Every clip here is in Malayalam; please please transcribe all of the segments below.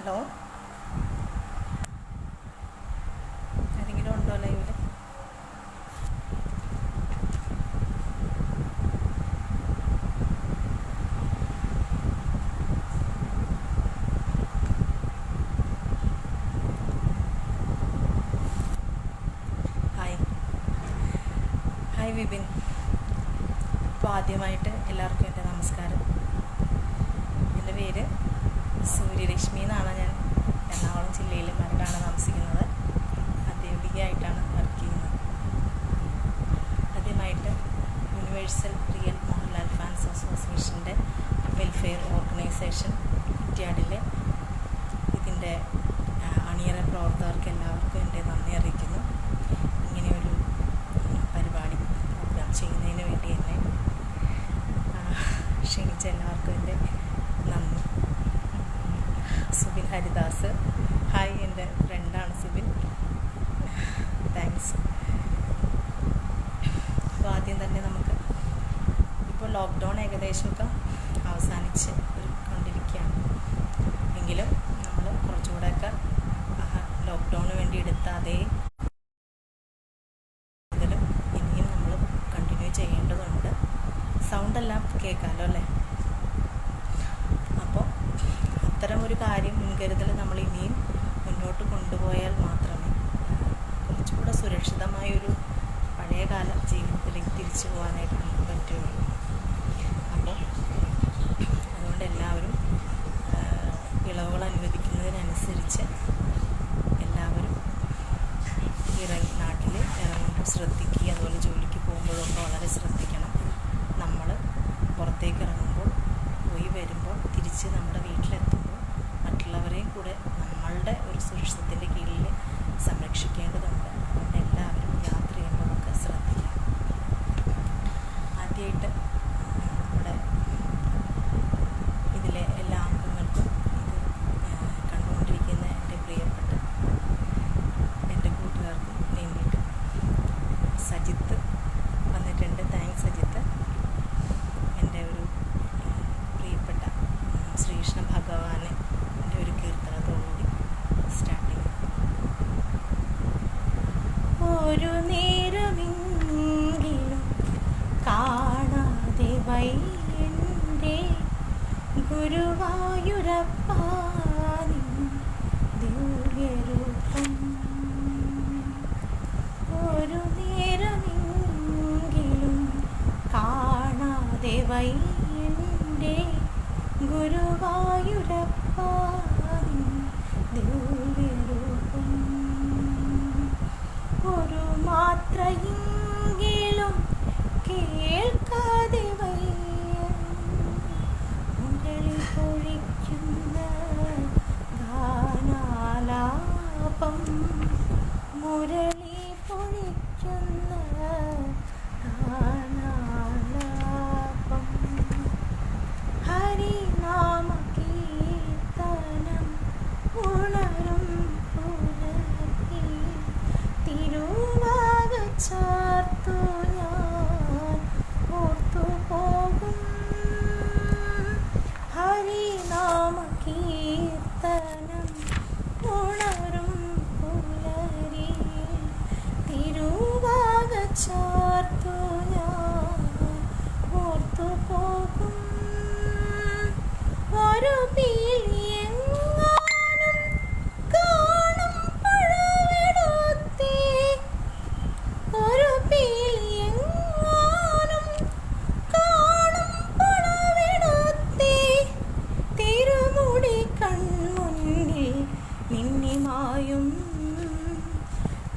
ഹലോ, ആരെങ്കിലും ഉണ്ടോ ലൈവിൽ? Hi hi Vipin. ഇപ്പോൾ ആദ്യമായിട്ട് എല്ലാവർക്കും എൻ്റെ നമസ്കാരം. എൻ്റെ പേര് സൂര്യരശ്മി എന്നാണ്. ഞാൻ എറണാകുളം ജില്ലയിൽ മരടാണ് താമസിക്കുന്നത്. അധ്യാപികയായിട്ടാണ് വർക്ക് ചെയ്യുന്നത്. ആദ്യമായിട്ട് യൂണിവേഴ്സൽ റിയൽ മോഹൻലാൽ ഫാൻസ് അസോസിയേഷൻ്റെ വെൽഫെയർ ഓർഗനൈസേഷൻ കുറ്റ്യാടിലെ ഇതിൻ്റെ അണിയറ പ്രവർത്തകർക്ക് എല്ലാവർക്കും എൻ്റെ നന്ദി അറിയിക്കുന്നു. ഇങ്ങനെയൊരു പരിപാടി പ്രോഗ്രാം ചെയ്യുന്നതിന് വേണ്ടി എന്നെ ക്ഷണിച്ച എല്ലാവർക്കും എൻ്റെ നന്ദി. സുബിൻ ഹരിദാസ്, ഹായ്, എൻ്റെ ഫ്രണ്ടാണ് സുബിൻ, താങ്ക്സ്. അപ്പോൾ ആദ്യം തന്നെ നമുക്ക് ഇപ്പോൾ ലോക്ക്ഡൗൺ ഏകദേശമൊക്കെ അവസാനിച്ച് കൊണ്ടിരിക്കുകയാണ്. എങ്കിലും നമ്മൾ കുറച്ചുകൂടെയൊക്കെ ലോക്ക്ഡൗണിന് വേണ്ടി എടുത്ത അതേ ഇതിലും ഇനിയും നമ്മൾ കണ്ടിന്യൂ ചെയ്യേണ്ടതുണ്ട്. സൗണ്ടെല്ലാം കേൾക്കാമല്ലോ അല്ലേ? അപ്പോൾ അത്തരമൊരു കാര്യം മുൻകരുതൽ നമ്മൾ ഇനിയും മുന്നോട്ട് കൊണ്ടുപോയാൽ മാത്രമേ കുറച്ചുകൂടെ സുരക്ഷിതമായൊരു പഴയകാല ജീവിതത്തിലേക്ക് തിരിച്ചു പോകാനായിട്ട് നമുക്ക് പറ്റുകയുള്ളൂ. അപ്പോൾ അതുകൊണ്ട് എല്ലാവരും ഇളവുകൾ അനുവദിക്കുന്നതിനനുസരിച്ച് എല്ലാവരും നാട്ടിൽ ഇറങ്ങുമ്പോൾ ശ്രദ്ധിക്കുക. അതുപോലെ ജോലിക്ക് പോകുമ്പോഴൊക്കെ വളരെ ശ്രദ്ധിക്കണം. നമ്മൾ പുറത്തേക്ക് ഇറങ്ങുമ്പോൾ, പോയി വരുമ്പോൾ, തിരിച്ച് നമ്മുടെ വീട്ടിലെത്തുമ്പോൾ മറ്റുള്ളവരെയും കൂടെ നമ്മളുടെ ഒരു സുരക്ഷിതത്തിൻ്റെ കീഴിൽ സംരക്ഷിക്കേണ്ടതുണ്ട്. അതുകൊണ്ട് എല്ലാവരും യാത്ര ചെയ്യുമ്പോഴൊക്കെ ശ്രദ്ധിക്കുക. ആദ്യമായിട്ട് നമ്മുടെ ഇതിലെ എല്ലാ അംഗങ്ങൾക്കും ഇത് കണ്ടുകൊണ്ടിരിക്കുന്ന എൻ്റെ പ്രിയപ്പെട്ട എൻ്റെ കൂട്ടുകാർക്കും വേണ്ടിയിട്ട് സജിത്ത് വന്നിട്ടുണ്ട്. താങ്ക്സ് സജിത്ത്. എൻ്റെ ഒരു പ്രിയപ്പെട്ട ശ്രീകൃഷ്ണ ഭഗവാനെ എൻ്റെ ഒരു കീർത്തനത്തോടുകൂടി സ്റ്റാർട്ട് ചെയ്യും. ഒരു നേരമെങ്കിലും കാണാതെ വയ്യൻ്റെ ഗുരുവായൂരപ്പാ നിൻ ദിവ്യരൂപം. ഒരു നേരമെങ്കിലും കാണാതെ വയ്യൻ്റെ ഗുരുവായൂരപ്പാ നിൻ ദിവ്യരൂപം. ഒരു മാത്രയെങ്കിലും കേൾക്കാതെ വയ്യ മുരളി പൊഴിക്കുന്ന ഗാനാലാപം. മുരളി പൊഴിക്കുന്ന ഗാനാലാപം. ഹരിനാമ കീർത്തനം ഉണരും പുലർത്തി തിരുവാകച്ചാർത്തു ഞാൻ ഓർത്തു പോകും. ഹരിനാമ കീർത്തനം ഉണരും പുലരി തിരുവാകച്ചാർത്തു ഞാൻ ഓർത്തു പോകും. ഒരു പീലിയെങ്ങാനും കാണും പഴവിടത്തി, ഒരു പീലിയെങ്ങാനും കാണും പഴവിടത്തി തിരുമുടി കൺമുന്നിൽ മിന്നിമായും.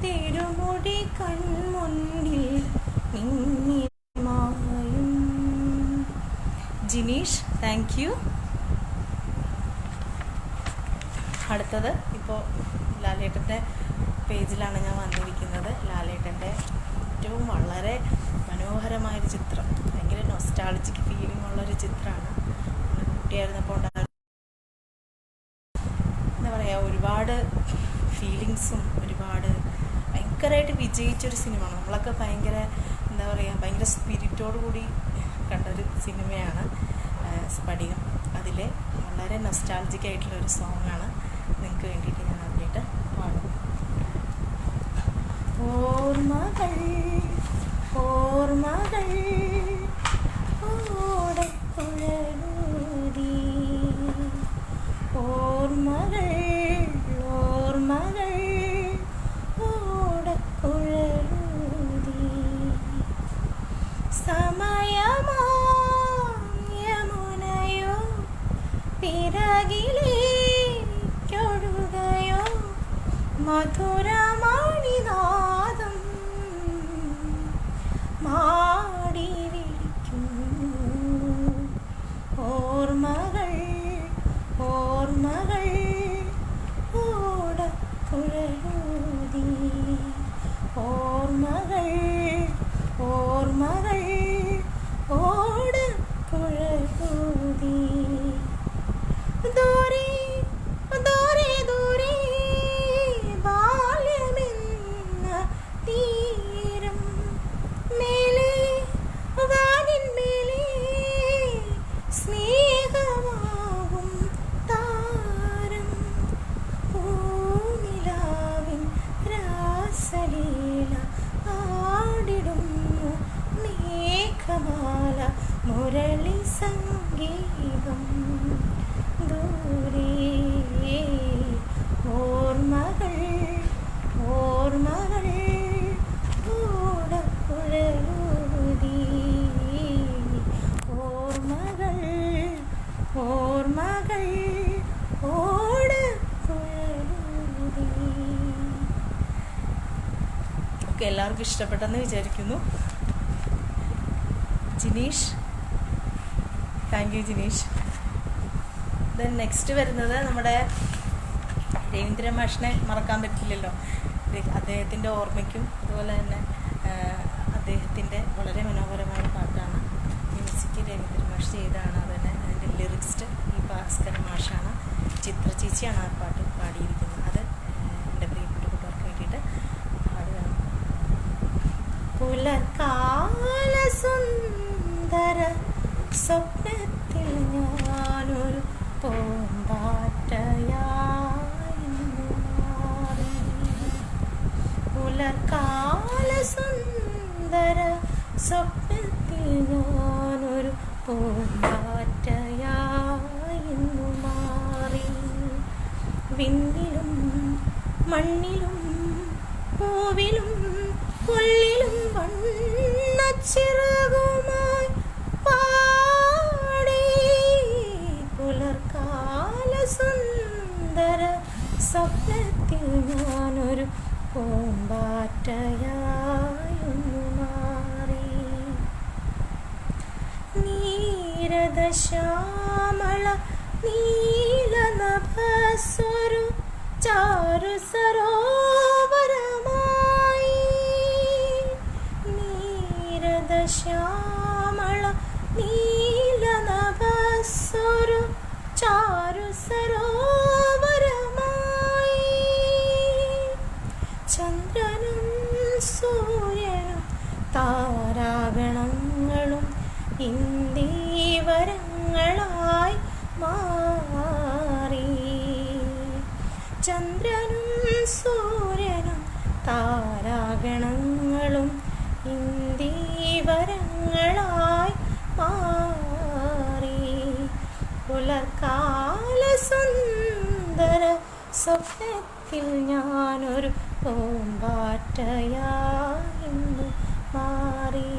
തിരുമുടി കൺമുന്നിൽ മിന്നിമായും. Jineesh, thank you. അടുത്തത് ഇപ്പോൾ ലാലേട്ടൻ്റെ പേജിലാണ് ഞാൻ വന്നിരിക്കുന്നത്. ലാലേട്ടൻ്റെ ഏറ്റവും വളരെ മനോഹരമായൊരു ചിത്രം, ഭയങ്കര നൊസ്റ്റാൾജിക് ഫീലിംഗ് ഉള്ളൊരു ചിത്രമാണ്. കുട്ടിയായിരുന്നപ്പോൾ എന്താ പറയുക, ഒരുപാട് ഫീലിങ്സും ഒരുപാട് ഭയങ്കരമായിട്ട് വിജയിച്ചൊരു സിനിമയാണ്. നമ്മളൊക്കെ ഭയങ്കര എന്താ പറയുക, ഭയങ്കര സ്പിരിറ്റോടു കൂടി കണ്ടൊരു സിനിമയാണ് സ്ഫടികം. അതിലെ വളരെ നൊസ്റ്റാൾജിക് ആയിട്ടുള്ളൊരു സോങ്ങാണ് കൂട്ടുകാർക്ക് വേണ്ടിയിട്ട് ഞാൻ ആദ്യമായിട്ട് പാടും. ഓർമ്മകൾ ഓർമ്മകൾ ഓടക്കുഴലൂതി, ഓർമ്മകൾ ഓർമ്മകൾ ഓടക്കുഴലൂതി, സമയമാം യമുനയോ പിറകിലേക്കൊഴുകയോ മധുരമണിനാദം മാടി വിളിക്കുന്നു. ഓർമ്മകൾ ഓർമ്മകൾ ഓടക്കുഴലൂതി, ഓർമ്മകൾ ഓർമ്മകൾ ഓടക്കുഴലൂതി. ദൂരെ ദൂരെ ദൂരെ ബാല്യമെന്ന തീരം, മേലെ വാനിന്മേലെ സ്നേഹമാകും താരം, പൂനിലാവിൻ രാസലീല ആടിടുന്നു മേഘമാല മുരളി സംഗീതം. ദൂരെ ഓർമ്മകൾ ഓർമ്മകൾ ഓടക്കുഴലൂതി, ഓർമ്മകൾ ഓർമ്മകൾ ഓടക്കുഴലൂതി. ഒക്കെ എല്ലാവർക്കും ഇഷ്ടപ്പെട്ടെന്ന് വിചാരിക്കുന്നു. Jineesh, thank you Jineesh. Then next വരുന്നത് നമ്മുടെ രവീന്ദ്രൻ മാഷിനെ മറക്കാൻ പറ്റില്ലല്ലോ. അദ്ദേഹത്തിൻ്റെ ഓർമ്മയ്ക്കും അതുപോലെ തന്നെ അദ്ദേഹത്തിൻ്റെ വളരെ മനോഹരമായ പാട്ടാണ്. മ്യൂസിക് രവീന്ദ്രൻ മാഷ് ചെയ്തതാണ്. അതുതന്നെ അതിൻ്റെ ലിറിക്സ് ഈ ഭാസ്കരൻ മാഷാണ്. ചിത്ര ചേച്ചിയാണ് ആ പാട്ട് പാടിയിരിക്കുന്നത്. അത് എൻ്റെ പ്രിയപ്പെട്ട കൂട്ടുകാർക്ക് വേണ്ടിയിട്ട് പാടുകയാണ്. പുലർക്കാല സുന്ദര സ്വപ്നത്തിൽ ഞാനൊരു പൂമ്പാറ്റയായി മാറി. പുലർക്കാല സുന്ദര സ്വപ്നത്തിൽ ഞാനൊരു പൂമ്പാറ്റയായി മാറി. വിണ്ണിലും മണ്ണിലും പൂവിലും പുല്ലിലും വണ്ണച്ചിറകുമായി പാടി. പുലർക്കാല സുന്ദര സ്വപ്നത്തിൽ ഞാനൊരു പൂമ്പാറ്റയായൊന്നു മാറി. നീരദശ്യാമള നീലനഭസ്വരു ചാരു സരോവരമായി. നീരദശ്യാമള നീലനഭസ്വരു ചാരു സരോവരമായി. ചന്ദ്രനും സൂര്യനും താരാഗണങ്ങളും ഇന്ദീവരങ്ങളായി മാറി. ചന്ദ്രനും സൂര്യനും താരാഗണങ്ങളും ഇന്ദീവരങ്ങളായി മാറി. പുലർക്കാല സുന്ദര സ്വപ്നത്തിൽ ഞാനൊരു പൂമ്പാറ്റയായി മാറി.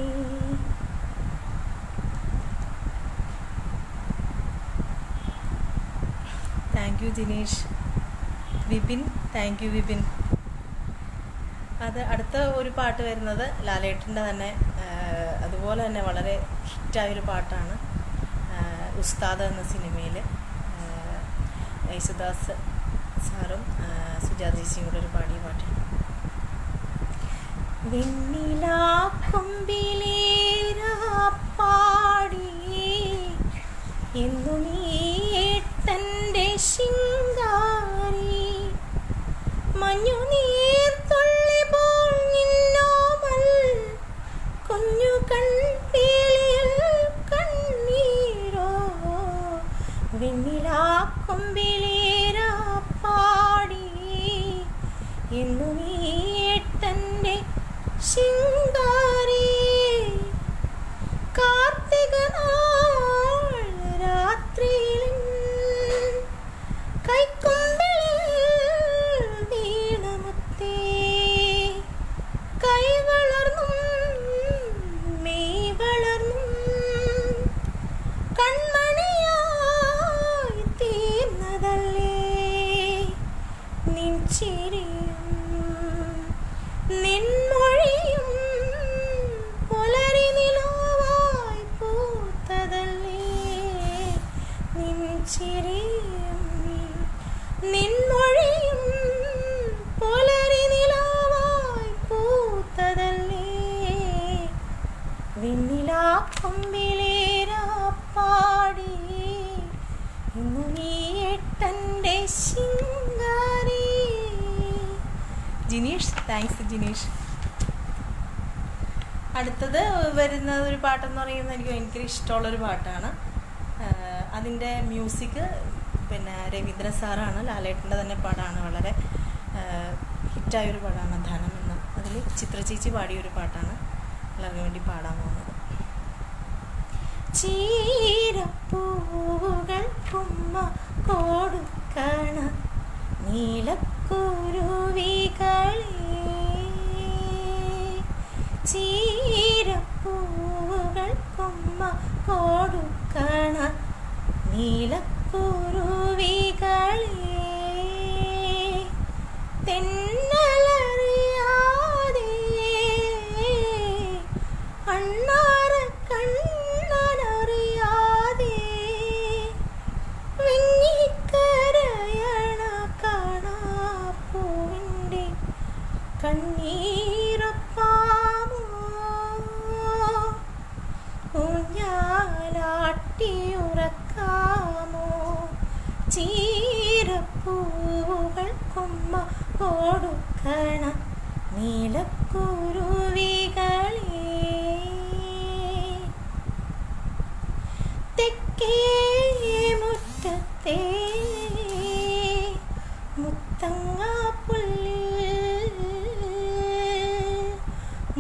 Thank you Jineesh. Vipin, thank you Vipin. അത് അടുത്ത ഒരു പാട്ട് വരുന്നത് ലാലേട്ടൻ്റെ തന്നെ അതുപോലെ തന്നെ വളരെ ഹിറ്റായൊരു പാട്ടാണ്. ഉസ്താദ് എന്ന സിനിമയിൽ യേശുദാസ് സാറും സുജാത ചേച്ചിയും കൂടെ ഒരു പാടിയ പാട്ടാണ്. വെണ്ണിലാക്കൊമ്പിലേരാപ്പാടി എന്നും ഏട്ടൻ്റെ ശിങ്കാരി, മഞ്ഞുനീർത്തുള്ളി പോൽ നിന്നോമൽ കുഞ്ഞു കൺപീലിൽ കണ്ണീരോ. വെണ്ണിലാക്കൊമ്പിലേരാപ്പാടി ശിങ്കാരി കാർത്തിക നാൾ രാത്രിയിൽ കൈക്കൊമ്പിൽ വീണമുത്തേ കൈ വളർന്നും മെയ് വളർന്നും കൺമണിയായി തീർന്നതല്ലേ നിൻ ചിരിയും നിൻമൊഴിയും പുലരി നിലാവായി പൂത്തതല്ലേ നിൻ ചിരിയും നിൻമൊഴിയും പുലരി നിലാവായി പൂത്തതല്ലേ വെണ്ണിലാ കൊമ്പിലേരാപ്പാടി ഇന്നു നീ എട്ടൻ്റെ ശിങ്കാരി. ജിനീഷ്, താങ്ക്സ് ജിനീഷ്. അടുത്തത് വരുന്ന ഒരു പാട്ടെന്ന് പറയുന്നത് എനിക്ക് ഭയങ്കര ഇഷ്ടമുള്ളൊരു പാട്ടാണ്. അതിൻ്റെ മ്യൂസിക് പിന്നെ രവീന്ദ്രൻ സാറാണ്, ലാലേട്ടൻ്റെ തന്നെ പാടാണ്. വളരെ ഹിറ്റായൊരു പാടാണ് ധനം എന്ന്. അതിൽ ചിത്ര ചേച്ചി പാടിയൊരു പാട്ടാണ് എല്ലാവർക്കും വേണ്ടി പാടാൻ പോകുന്നത്. ചീരപ്പൂവുകൾ കുമ്മ കൊടുക്കണ നീലക്കുരുവികളെ ചീരപ്പൂവുകൾ കുമ്മ കൊടുക്കണ നീലക്കുരുവികളെ തെന്നലറിയാതെ അണ്ണാറ കണ്ണനറിയാതെ വിങ്ങിക്കരയണ കാണാപ്പൂവിൻ്റെ കണ്ണീരപ്പാമോ ഊഞ്ഞാലാട്ടിയുറക്കാമോ ചീരപ്പൂവുകൾ കൊമ്മ കൊടുക്കണ നീലക്കുരുവികളെ തെക്കേ മുറ്റത്തെ മുത്തങ്ങാപ്പുല്ലിൽ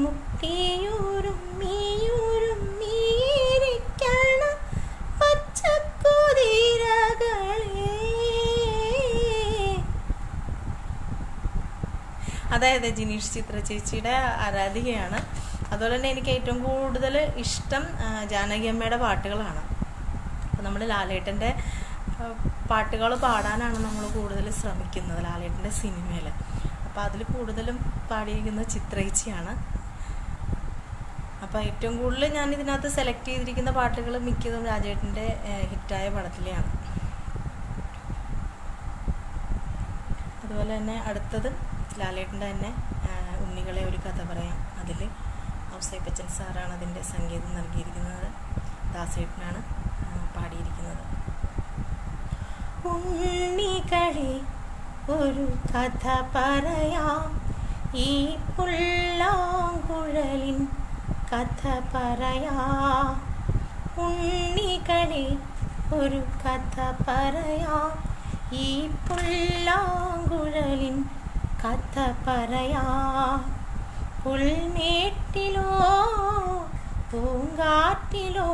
മുട്ടിയുരുമ്മിയിരിക്കണ പച്ചക്കുതിരകളെ. അതായത് ജിനീഷ് ചിത്ര ചേച്ചിയുടെ ആരാധികയാണ്. അതുപോലെ തന്നെ എനിക്ക് ഏറ്റവും കൂടുതൽ ഇഷ്ടം ജാനകി അമ്മയുടെ പാട്ടുകളാണ്. അപ്പോൾ നമ്മൾ ലാലേട്ടൻ്റെ പാട്ടുകൾ പാടാനാണ് നമ്മൾ കൂടുതൽ ശ്രമിക്കുന്നത് ലാലേട്ടൻ്റെ സിനിമയിൽ. അപ്പോൾ അതിൽ കൂടുതലും പാടിയിരിക്കുന്നത് ചിത്രേച്ചിയാണ്. അപ്പോൾ ഏറ്റവും കൂടുതൽ ഞാൻ ഇതിനകത്ത് സെലക്ട് ചെയ്തിരിക്കുന്ന പാട്ടുകൾ മിക്കതും രാജേട്ടൻ്റെ ഹിറ്റായ പടത്തിലെയാണ്. അതുപോലെ തന്നെ അടുത്തത് ലാലേട്ടൻ്റെ തന്നെ ഉണ്ണികളെ ഒരു കഥ പറയാം. അതിൽ ഔസേപ്പച്ചൻ സാറാണ് അതിൻ്റെ സംഗീതം നൽകിയിരിക്കുന്നത്. ദാസേട്ടനാണ് പാടിയിരിക്കുന്നത്. ഉണ്ണികളെ ഒരു കഥ പറയാം, ഈ പുല്ലാങ്കുഴലിൻ കഥ പറയാം. ഉണ്ണികളെ ഒരു കഥ പറയാം, ഈ പുല്ലാങ്കുഴലിൻ കഥ പറയാം. പുൽമേട്ടിലോ പൂങ്കാറ്റിലോ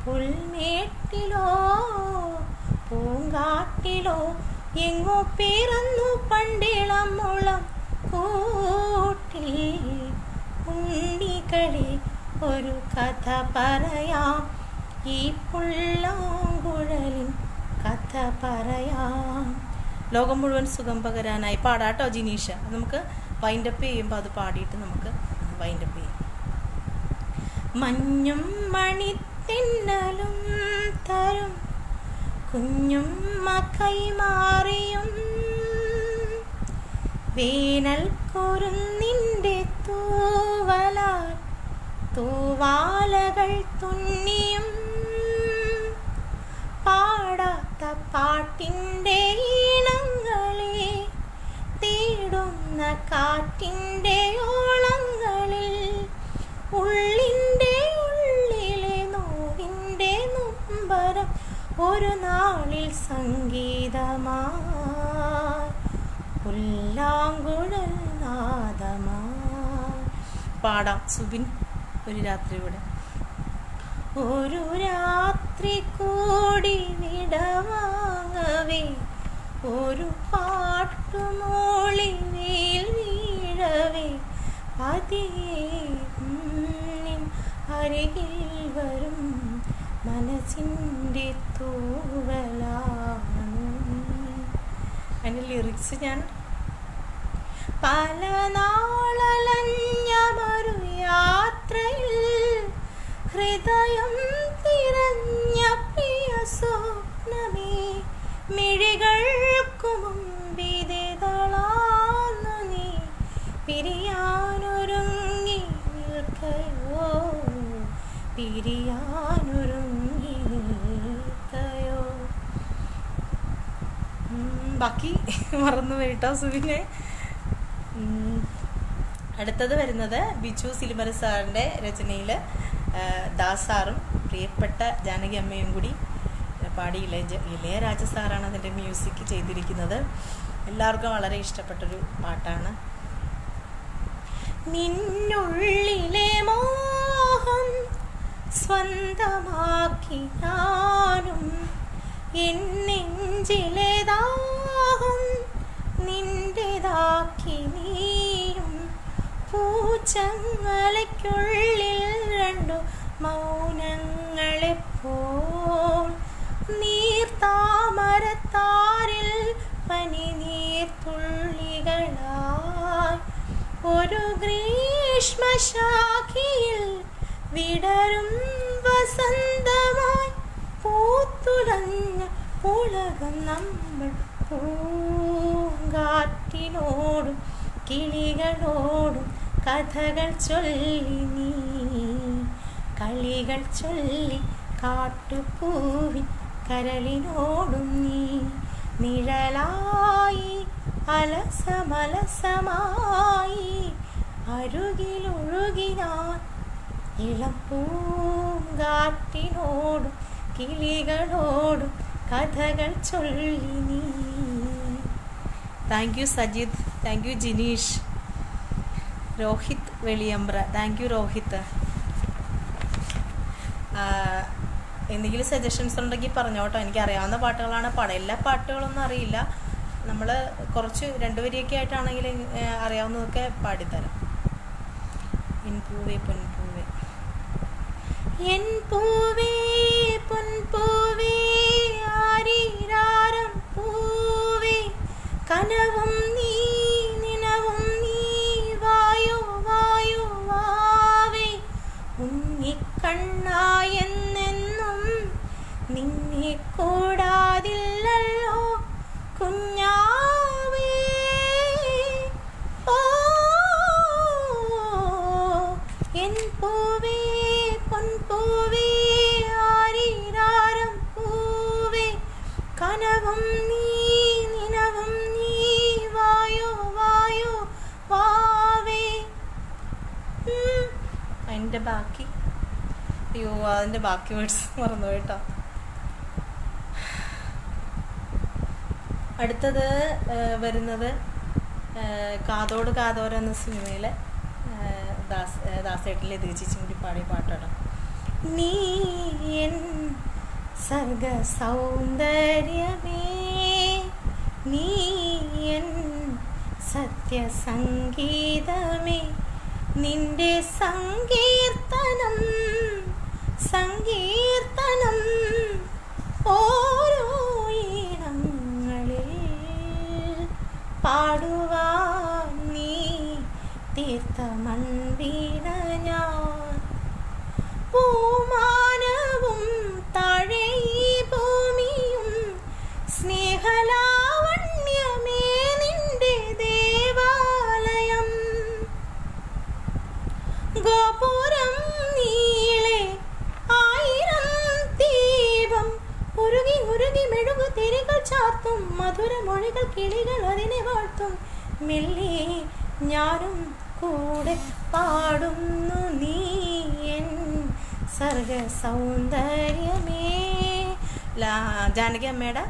പുൽമേട്ടിലോ പൂങ്കാട്ടിലോ എങ്ങോ പിറന്നു പണ്ടിളം മുളം കൂട്ടിൽ. ഉണ്ണികളെ ഒരു കഥ പറയാം, ഈ പുല്ലാങ്കുഴലിൻ കഥ പറയാം. ലോകം മുഴുവൻ സുഖം പകരാനായി പാടാട്ടോ ജിനീഷ്. നമുക്ക് വൈൻഡപ്പ് ചെയ്യുമ്പോൾ അത് പാടിയിട്ട് നമുക്ക് വൈൻഡപ്പ് ചെയ്യാം. മഞ്ഞും മണിത്തെന്നലും തരും കുഞ്ഞുമ്മ കൈമാറിയും വേനൽ കുരുന്നിൻ്റെ തൂവലാൽ തൂവാലകൾ തുന്നിയും പാടാത്ത പാട്ടിൻ്റെ ഈണങ്ങളെ തേടുന്ന കാറ്റിൻ്റെ ഓളങ്ങളിൽ ഉള്ളിൻ്റെ ഉള്ളിലെ നോവിൻ്റെ നൊമ്പരം ഒരു നാളിൽ സംഗീതമായി പുല്ലാങ്കുഴൽ നാദമായി. പാടാം. സുബിൻ ഒരു രാത്രി കൂടെ. ഒരു രാത്രി കൂടി വിടവാങ്ങവേ ഒരു പാട്ടുമോളി വീഴവേ പതിയെ നിൻ അരികിൽ വരും മനസ്സിൻ്റെ തൂവലാണ്. അതിൻ്റെ ലിറിക്സ് ഞാൻ പല നാളലഞ്ഞമൊരു യാത്രയിൽ ഹൃദയം തിരഞ്ഞ പ്രിയ സ്വപ്നമേ മിഴികൾക്കു മുമ്പിതളാന്നു നീ പിരിയാനൊരുങ്ങി നിൽക്കയോ പിരിയാനൊരുങ്ങി നിൽക്കയോ. ബാക്കി മറന്നു പോയിട്ടോ സുബിനെ. അടുത്തത് വരുന്നത് ബിജു സിലിമര സാറിൻ്റെ രചനയിൽ ദാസാറും പ്രിയപ്പെട്ട ജാനകി അമ്മയും കൂടി പാടി ഇളയരാജ സാറാണ് അതിൻ്റെ മ്യൂസിക് ചെയ്തിരിക്കുന്നത്. എല്ലാവർക്കും വളരെ ഇഷ്ടപ്പെട്ടൊരു പാട്ടാണ്. നിന്നുള്ളിലെ മോഹം സ്വന്തമാക്കി ഞാനും എൻ നെഞ്ചിലെ ദാഹം നിന്റേതാക്കി നീയും പൂച്ചങ്ങളയ്ക്കുള്ളിൽ രണ്ടു മൗനങ്ങളെപ്പോൾ നീർത്താമരത്താരിൽ പനി നീർത്തുള്ളികളായി ഒരു ഗ്രീഷ്മശാഖിയിൽ വിടരും വസന്തമായി പൂത്തുലഞ്ഞ ഉലകം നമ്മൾ പൂങ്കാറ്റിനോടും കിളികളോടും കഥകൾ ചൊല്ലി നീ കളികൾ ചൊല്ലി കാട്ടുപൂവിൻ കരളിനോടും നീ നിഴലായി അലസമലസമായി അരുകിലൊഴുകിനാൻ ഇളം പൂങ്കാറ്റിനോടും കിളികളോടും കഥകൾ ചൊല്ലി നീ. Thank you Sajith, thank you Jineesh. Rohit Veliyambra, thank you Rohit. എന്തെങ്കിലും സജഷൻസ് ഉണ്ടെങ്കിൽ പറഞ്ഞോട്ടോ. എനിക്കറിയാവുന്ന പാട്ടുകളാണ്. എല്ലാ പാട്ടുകളൊന്നും അറിയില്ല. നമ്മൾ കുറച്ച് 2 വരിയൊക്കെ ആയിട്ടാണെങ്കിൽ അറിയാവുന്നതൊക്കെ പാടിത്തരാം. എൻ പൂവേ പൊൻപൂവേ എൻ പൂവേ പൊൻപൂവേ ആരീരാരം പൂവേ കനവും നീ നിനവും നീ വായോ വായോ വാവേ ഉണ്ണിക്കണ്ണായെന്നെന്നും നിന്നെ കൂടാതില്ലല്ലോ കുഞ്ഞാവേ. ഓ എൻ പൂവേ പൊൻപൂവേ ആരീരാരം പൂവേ കനവും നീ നിനവും നീ വായോ വായോ വാവേ. അതിൻ്റെ ബാക്കി അതിൻ്റെ ബാക്കി വേർഡ്സ് മറന്നു കേട്ടോ. അടുത്തത് വരുന്നത് കാതോട് കാതോര എന്ന സിനിമയിലെ ദാസേട്ടിൽ എതിർച്ചിച്ചും കൂടി പാടിയ പാട്ടാണ്. നീ എൻ സർഗ സൗന്ദര്യമേ നീ എൻ സത്യസംഗീതമേ നിന്റെ സങ്കീർത്തനം സങ്കീർത്തനം ഓരോ ഈണങ്ങളിൽ പാടുവാൻ നീ തീർത്ത മൺവീണ ഞാൻ പൂമാനവും താഴെ ഈ ഭൂമിയും സ്നേഹലാവണ്യമേ നിന്റെ ദേവാലയം ഗോപുരം നീളെ 1000 ദീപം ഉരുകി ഉരുകി മെഴുകു തിരികൾ ചാർത്തും മധുരമൊഴികൾ കിളികൾ അതിനെ വാഴ്ത്തും മെല്ലെ ഞാനും കൂടെ പാടുന്നു നീ എൻ സർഗ സൗന്ദര്യമേ. ജാനകി അമ്മയുടെ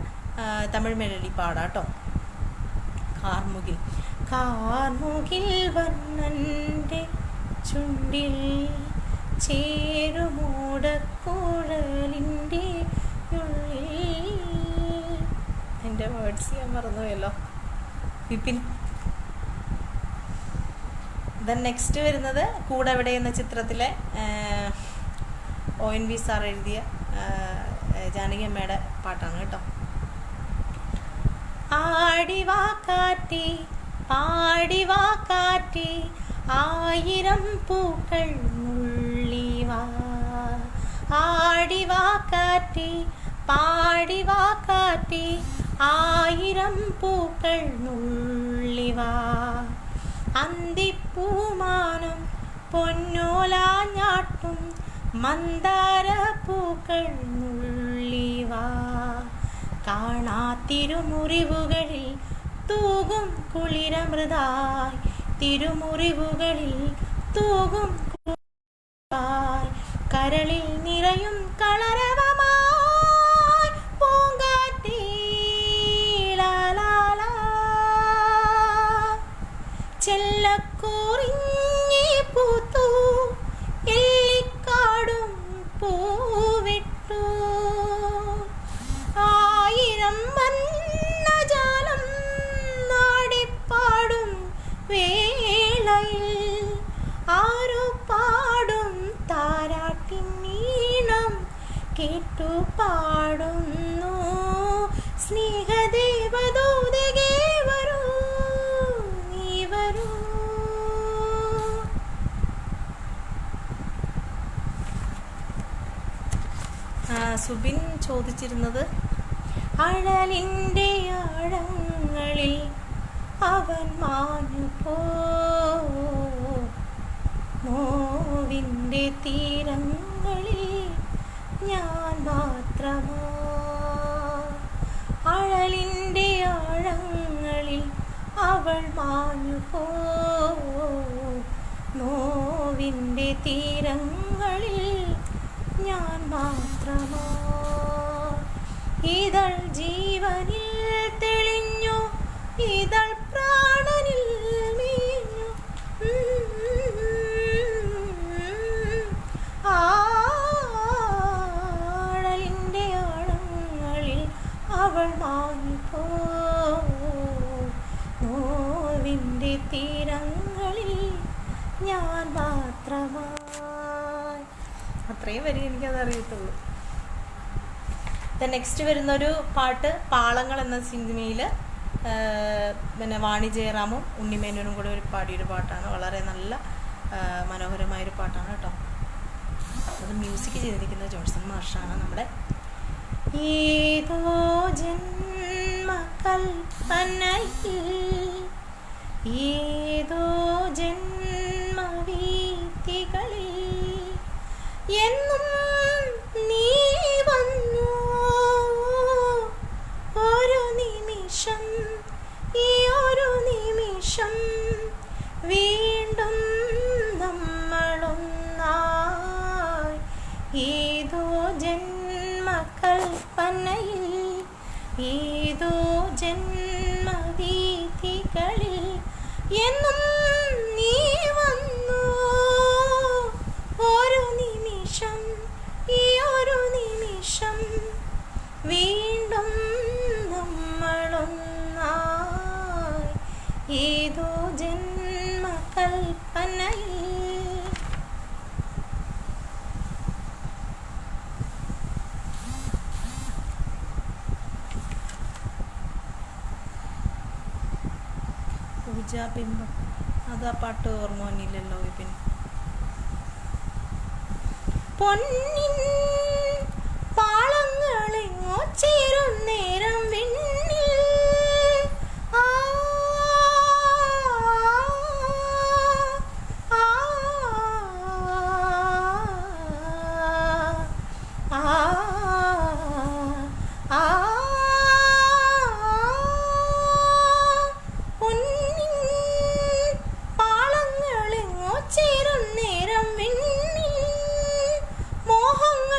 തമിഴ് മെലഡി പാടാട്ടോ. കാർമുകിൽ കാർമുകിൽ വർണ്ണൻ്റെ ചുണ്ടിൽ ചേരുമോടക്കുഴലിൻ്റെ ഉള്ളിൽ. എൻ്റെ വേർഡ്സ് ഞാൻ മറന്നുപോയല്ലോ. വിപിൻ. ദെൻ നെക്സ്റ്റ് വരുന്നത് കൂടെവിടെ എന്ന ചിത്രത്തിലെ ONV സാർ എഴുതിയ ജാനകി അമ്മയുടെ പാട്ടാണ് കേട്ടോ. ആടിവാ കാറ്റി പാടിവാ കാറ്റി ആയിരം പൂക്കൾ നുള്ളിവാ. ആടിവാ കാറ്റി പാടിവാ കാറ്റി ആയിരം പൂക്കൾ നുള്ളിവാ. അന്തിപ്പൂമാനം പൊന്നോലാഞ്ഞാട്ടും മന്ദാര പൂക്കൾ നുള്ളിവാ. കാണാത്തിരുമുറിവുകളിൽ തൂകും കുളിരമൃതായി, തിരുമുറിവുകളിൽ തൂകും കരളിൽ നിറയും കളരവമായി പൂങ്കാറ്റേ ലാലാ. ചെല്ലക്കൂറിഞ്ഞി പൂത്തു എല്ലിക്കാടും പൂവിട്ടു. ആയിരം വർണ്ണജാലം നാടിപ്പാടും വേളയിൽ ആരോ പാടും താരാട്ടിനീണം കേട്ടു പാടുന്നു. സ്നേഹദേവദൂതകേ വരൂ നീ വരൂ. സുബിൻ ചോദിച്ചിരുന്നത് അഴലിൻ്റെ ആഴങ്ങളിൽ അവൻ മാഞ്ഞുപോ, നോവിൻ്റെ തീരങ്ങളിൽ ഞാൻ മാത്രമാ. അഴലിൻ്റെ ആഴങ്ങളിൽ അവൾ മാഞ്ഞുപോ, നോവിൻ്റെ തീരങ്ങളിൽ ഞാൻ മാത്രമാ. ഇതൾ ജീവനിൽ തെളിഞ്ഞു, ഇതൾ പ്രാണനിൽ വീഞ്ഞു. ആഴലിൻ്റെ ആഴങ്ങളിൽ അവൾ മാഞ്ഞുപോ, നോവിൻ്റെ തീരങ്ങളിൽ ഞാൻ മാത്രമായി. അത്രയും വരെ എനിക്കത് അറിയത്തുള്ളൂ. നെക്സ്റ്റ് വരുന്നൊരു പാട്ട് പാളങ്ങൾ എന്ന സിനിമയിൽ പിന്നെ വാണി ജയറാമും ഉണ്ണിമേനോനും കൂടെ പാടിയൊരു പാട്ടാണ്. വളരെ നല്ല മനോഹരമായൊരു പാട്ടാണ് കേട്ടോ. അത് മ്യൂസിക് ചെയ്തിരിക്കുന്നത് ജോൺസൺ മാഷാണ്. നമ്മുടെ ഏതോ ജന്മകൽപ്പനയിൽ ഏതോ ജന്മവീഥികളിൽ എന്നും നീ വന്നു ഒരു നിമിഷം, ഈ ഒരു നിമിഷം വീണ്ടും നമ്മളൊന്നായി. ഏതോ ജന്മകൽപ്പനയിൽ ഏതോ ജന്മവീഥികളിൽ എന്നും നീ വന്നു ഒരു നിമിഷം, ഈ ഒരു നിമിഷം വീണ്ടും നമ്മളൊന്നായി. ഏതോ ജന്മകൽപ്പനയിൽ. പൂജാബിംബം, അതാ പാട്ട് ഓർമ്മ വന്നില്ലല്ലോ. പിന്നെ പൊന്നിൻ പാളങ്ങളെങ്ങോ ചേരും നേരം വിണ്ണിൽ ആ ആ ആ പൊന്നിൻ പാളങ്ങളെങ്ങോ ചേരും നേരം വിണ്ണിൽ മോഹങ്ങൾ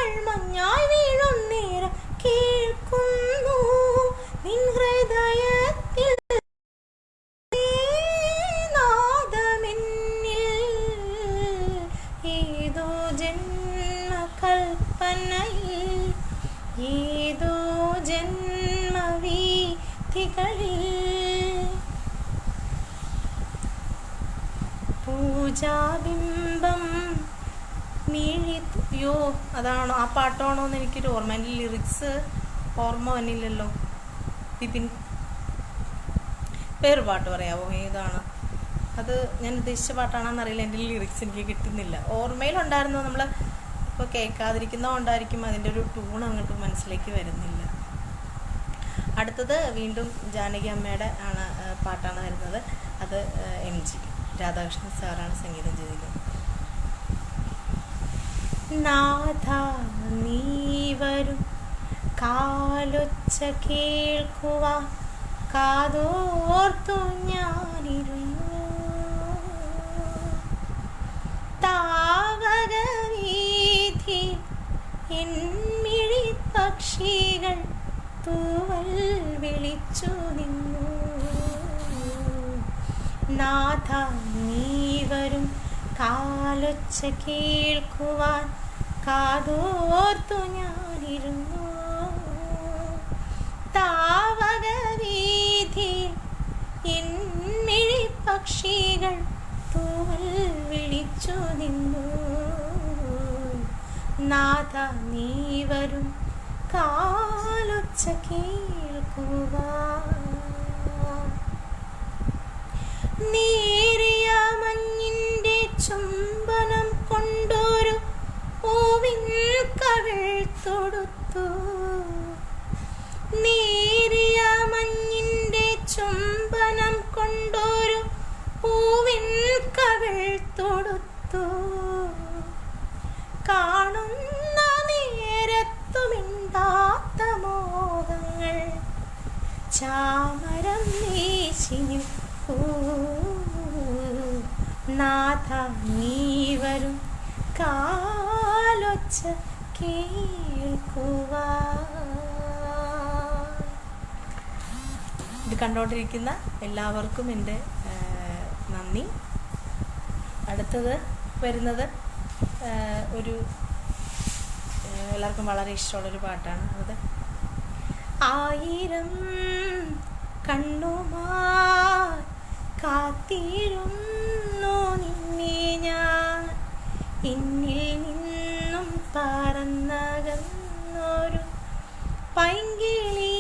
ജന്മകൽപ്പനയിൽ ഏതോ ജന്മവീഥികളിൽ പൂജാബിംബം മിഴിയോ അതാണോ ആ പാട്ടാണോ എന്ന് എനിക്കൊരു ഓർമ്മ, എൻ്റെ ലിറിക്സ് ഓർമ്മ വന്നില്ലല്ലോ. വിപിൻ വേറൊരു പാട്ട് പറയാമോ? ഏതാണ് അത്? ഞാൻ ഉദ്ദേശിച്ച പാട്ടാണെന്നറിയില്ല, എൻ്റെ ലിറിക്സ് എനിക്ക് കിട്ടുന്നില്ല. ഓർമ്മയിലുണ്ടായിരുന്നു, നമ്മൾ ഇപ്പോൾ കേൾക്കാതിരിക്കുന്നതുകൊണ്ടായിരിക്കും അതിൻ്റെ ഒരു ട്യൂൺ അങ്ങോട്ട് മനസ്സിലേക്ക് വരുന്നില്ല. അടുത്തത് വീണ്ടും ജാനകി അമ്മയുടെ പാട്ടാണ് വരുന്നത്. അത് MG രാധാകൃഷ്ണൻ സാറാണ് സംഗീതം ചെയ്തത്. നാഥ നീ വരും കാലൊച്ച കേൾക്കുവാൻ കാതോർത്തു ഞാനിരുന്നു. താവകവീഥി എന്മിഴി പക്ഷികൾ തൂവൽ വിളിച്ചു നിന്നു. നാഥ നീ വരും കാലൊച്ച കേൾക്കുവാൻ കാതോർത്തു ഞാനിരുന്നു. താവകവീഥിയിൽ എന്മിഴി പക്ഷികൾ തൂവൽ വിളിച്ചു നിന്നു. നാഥ നീ വരും കാലൊച്ച കേൾക്കുവാൻ. നേരിയ മഞ്ഞിൻ്റെ ചുംബനം കൊണ്ടൊരു പൂവിൻ കവിൾ തൊടുത്തു. നേരിയ മഞ്ഞിൻ്റെ ചുംബനം കൊണ്ടൊരു പൂവിൻ കവിൾ തൊടുത്തു. കാണുന്ന നേരത്തുമിണ്ടാത്ത മോഹങ്ങൾ ചാമരം വീശിഞ്ഞു. നാഥ നീ വരും കാലൊച്ച കേൾക്കുവാൻ. ഇത് കണ്ടുകൊണ്ടിരിക്കുന്ന എല്ലാവർക്കും എൻ്റെ നന്ദി. അടുത്തത് വരുന്നത് ഒരു എല്ലാവർക്കും വളരെ ഇഷ്ടമുള്ളൊരു പാട്ടാണ്. അത് ആയിരം കണ്ണുമായി കാത്തിരുന്നു നിന്നെ ഞാൻ, എന്നിൽ നിന്നും പറന്നകന്നൊരു പൈങ്കിളി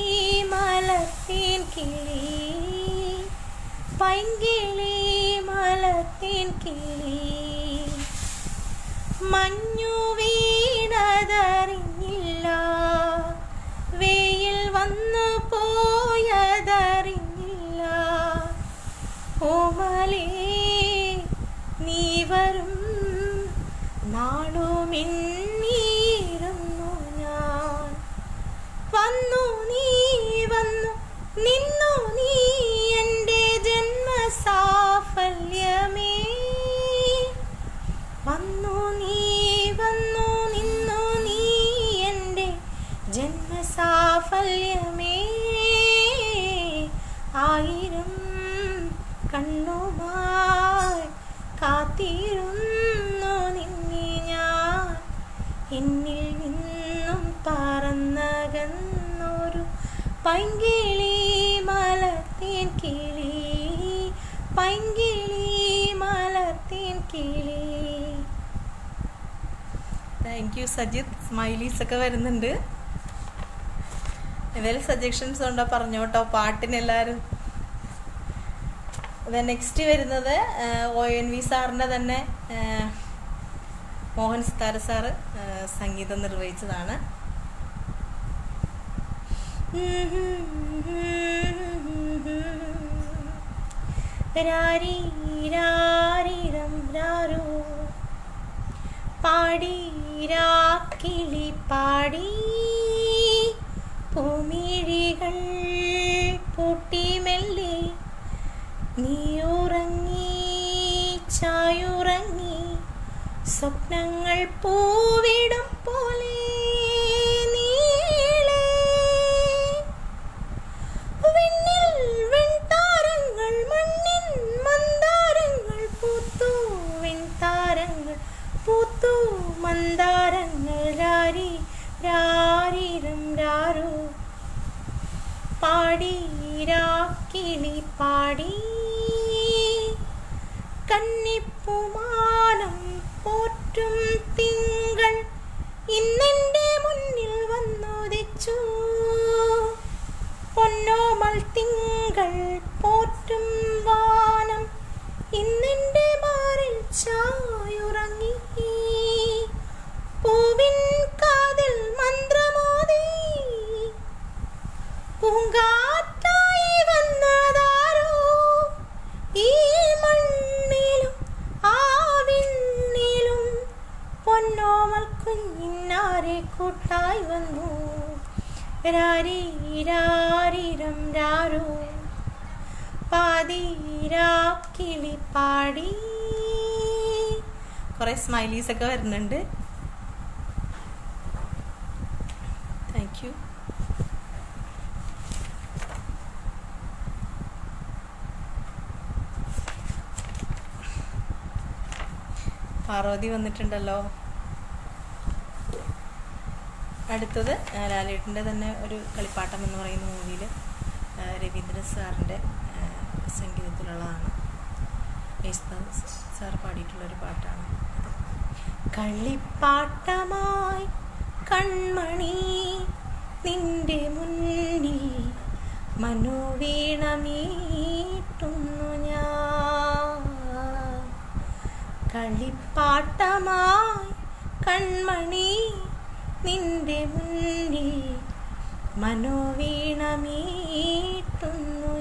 മലർത്തേൻ കിളി, പൈങ്കിളി മലർത്തേൻ കിളി. മഞ്ഞു വീണതറിഞ്ഞില്ല, വെയിൽ വന്നു പോയതറിഞ്ഞില്ല. ഓമലേ നീ വരും നാളുമെന്നിയിരുന്നു ഞാൻ. വന്നു നീ വന്നു നിന്നു നീ എൻ്റെ ജന്മസാഫല്യമേ. വന്നു നീ വന്നു നിന്നു നീ എൻ്റെ ജന്മസാഫല്യമേ. ആയിരം കണ്ണുമായി കാത്തിരുന്നു നിന്നെ ഞാൻ, എന്നിൽ നിന്നും പറന്നകന്നൊരു പൈങ്കിളി മലർത്തേൻ കിളി, പൈങ്കിളി മലർത്തേൻ കിളി. Thank you Sajith. സ്മൈലീസ് ഒക്കെ വരുന്നുണ്ട്. എന്തെങ്കിലും സജഷൻസ് ഉണ്ടോ പറഞ്ഞോട്ടോ പാട്ടിനെല്ലാവരും. നെക്സ്റ്റ് വരുന്നത് ONV സാറിൻ്റെ തന്നെ മോഹൻ സിത്താര സാറ് സംഗീതം നിർവഹിച്ചതാണ്. രാരീരാരിരം രാരോ പാടി രാക്കിളി പാടി, പൂമിഴികൾ പൂട്ടി മെല്ലെ നീ ഉറങ്ങി ചായുറങ്ങി. സ്വപ്നങ്ങൾ പൂവിടും പോലെ നീളെ വിണ്ണിൽ വെൺതാരങ്ങൾ മണ്ണിൻ മന്ദാരങ്ങൾ പൂത്തു. വെൺതാരങ്ങൾ പൂത്തു മന്ദാരങ്ങൾ രാരി രാരിരം രാരോ പാടി രാക്കിളി പാടി കന്നിപ്പുമാനം പോറ്റും തിങ്കൾ ഇന്നെൻ്റെ മുന്നിൽ വന്നുദിച്ചു പൊന്നോമൽ തിങ്കൾ പോറ്റും വാനം ഇന്നെൻ്റെ മാറിൽ ചായുറങ്ങി പൂവിൻ കാതിൽ മന്ത്രമോദി പൂങ്കാറ്റായി വന്നതാരോ ഈ മണ്ണിലും ആവിണ്ണിലും പൊന്നോമൽ കുഞ്ഞിനാരെ കൂട്ടായി വന്നു രാരി രാരിരം രാരോ പാതിരാക്കിളി പാടി. കുറേ സ്മൈലീസ് ഒക്കെ വരുന്നുണ്ട്. Thank you. പാർവതി വന്നിട്ടുണ്ടല്ലോ. അടുത്തത് ലാലേട്ടൻ്റെ തന്നെ ഒരു കളിപ്പാട്ടം എന്ന് പറയുന്ന മൂവിയിൽ രവീന്ദ്രൻ സാറിൻ്റെ സംഗീതത്തിലുള്ളതാണ്. യേശുദാസ് സാർ പാടിയിട്ടുള്ളൊരു പാട്ടാണ്. കളിപ്പാട്ടമായി കൺമണി നിന്റെ മുന്നിൽ മനോവീണമീട്ടുന്നു ഞാൻ. കളിപ്പാട്ടമായി കൺമണി നിന്റെ മുന്നിൽ മനോവീണമീട്ടുന്നു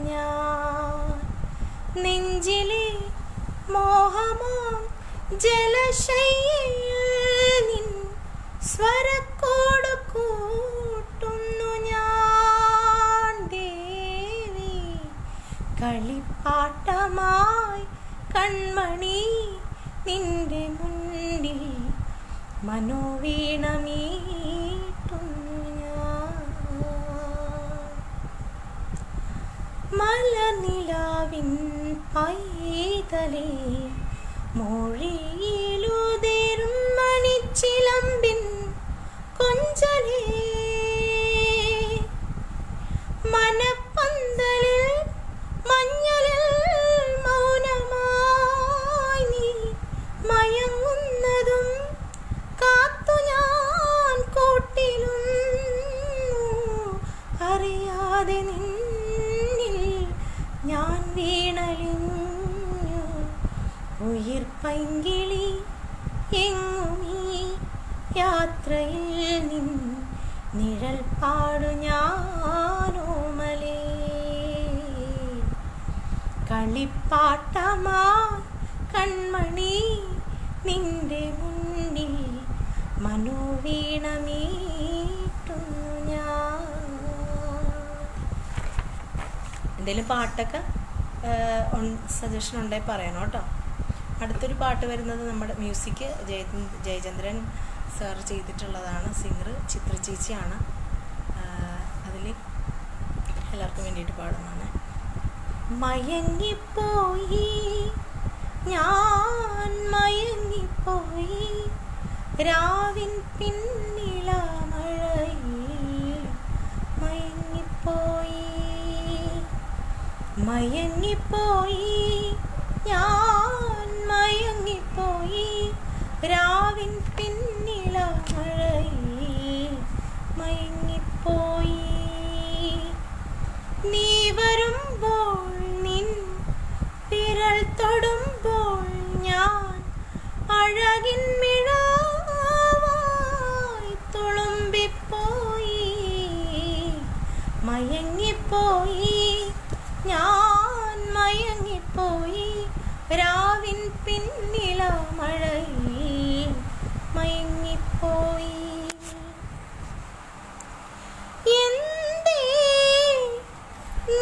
ഞാൻ. നെഞ്ചിലെ മോഹമാം ജലശയ്യയിൽ നിൻ സ്വരക്കോട് കൂട്ടുന്നു ഞാൻ ദേവി. കളിപ്പാട്ടമായി കൺമണി നിന്റെ മുന്നിൽ മനോവീണമീട്ടുന്നു ഞാൻ. മലനിലാവിൻ പൈതലേ മൊഴിയിലുതിരും മണിച്ചിലമ്പിൻ കൊഞ്ചലേ മനപ്പന്തലിൽ മഞ്ഞളിൽ മൗനമായി നീ മയങ്ങുന്നതും കാത്തു ഞാൻ കൂട്ടിലും അറിയാതെ നിന്നിൽ ഞാൻ വീണലിഞ്ഞു. ഉയിർ പൈങ്കിളി എങ്ങുമീ യാത്രയിൽ നിൻ നിഴൽ പാടു ഞാനോമലേ. കളിപ്പാട്ടമായി കൺമണി നിന്റെ മുന്നിൽ മനോവീണമീട്ടുന്നു ഞാൻ. എന്തെങ്കിലും പാട്ടൊക്കെ സജഷൻ ഉണ്ടെങ്കിൽ പറയണം കേട്ടോ. അടുത്തൊരു പാട്ട് വരുന്നത് നമ്മുടെ മ്യൂസിക് ജയചന്ദ്രൻ സാർ ചെയ്തിട്ടുള്ളതാണ്. സിംഗർ ചിത്ര ചേച്ചിയാണ്. അതിൽ എല്ലാവർക്കും വേണ്ടിയിട്ട് പാടുന്നതാണ്. മയങ്ങിപ്പോയി ഞാൻ മയങ്ങിപ്പോയി രാവിൻ പിന്നില മഴയിൽ മയങ്ങിപ്പോയി മയങ്ങിപ്പോയി ഞാൻ മയങ്ങിപ്പോയി രാവിൻ പിന്നില മഴയിൽ മയങ്ങിപ്പോയി. നീ വരുമ്പോൾ നിൻ വിരൽ തൊടുമ്പോൾ ഞാൻ അഴകിൻ മിഴാവായി തുളുമ്പിപ്പോയി മയങ്ങിപ്പോയി ഞാൻ മയങ്ങിപ്പോയി രാവിൻ പിന്നില മഴയിൽ മയങ്ങിപ്പോയി. എന്തേ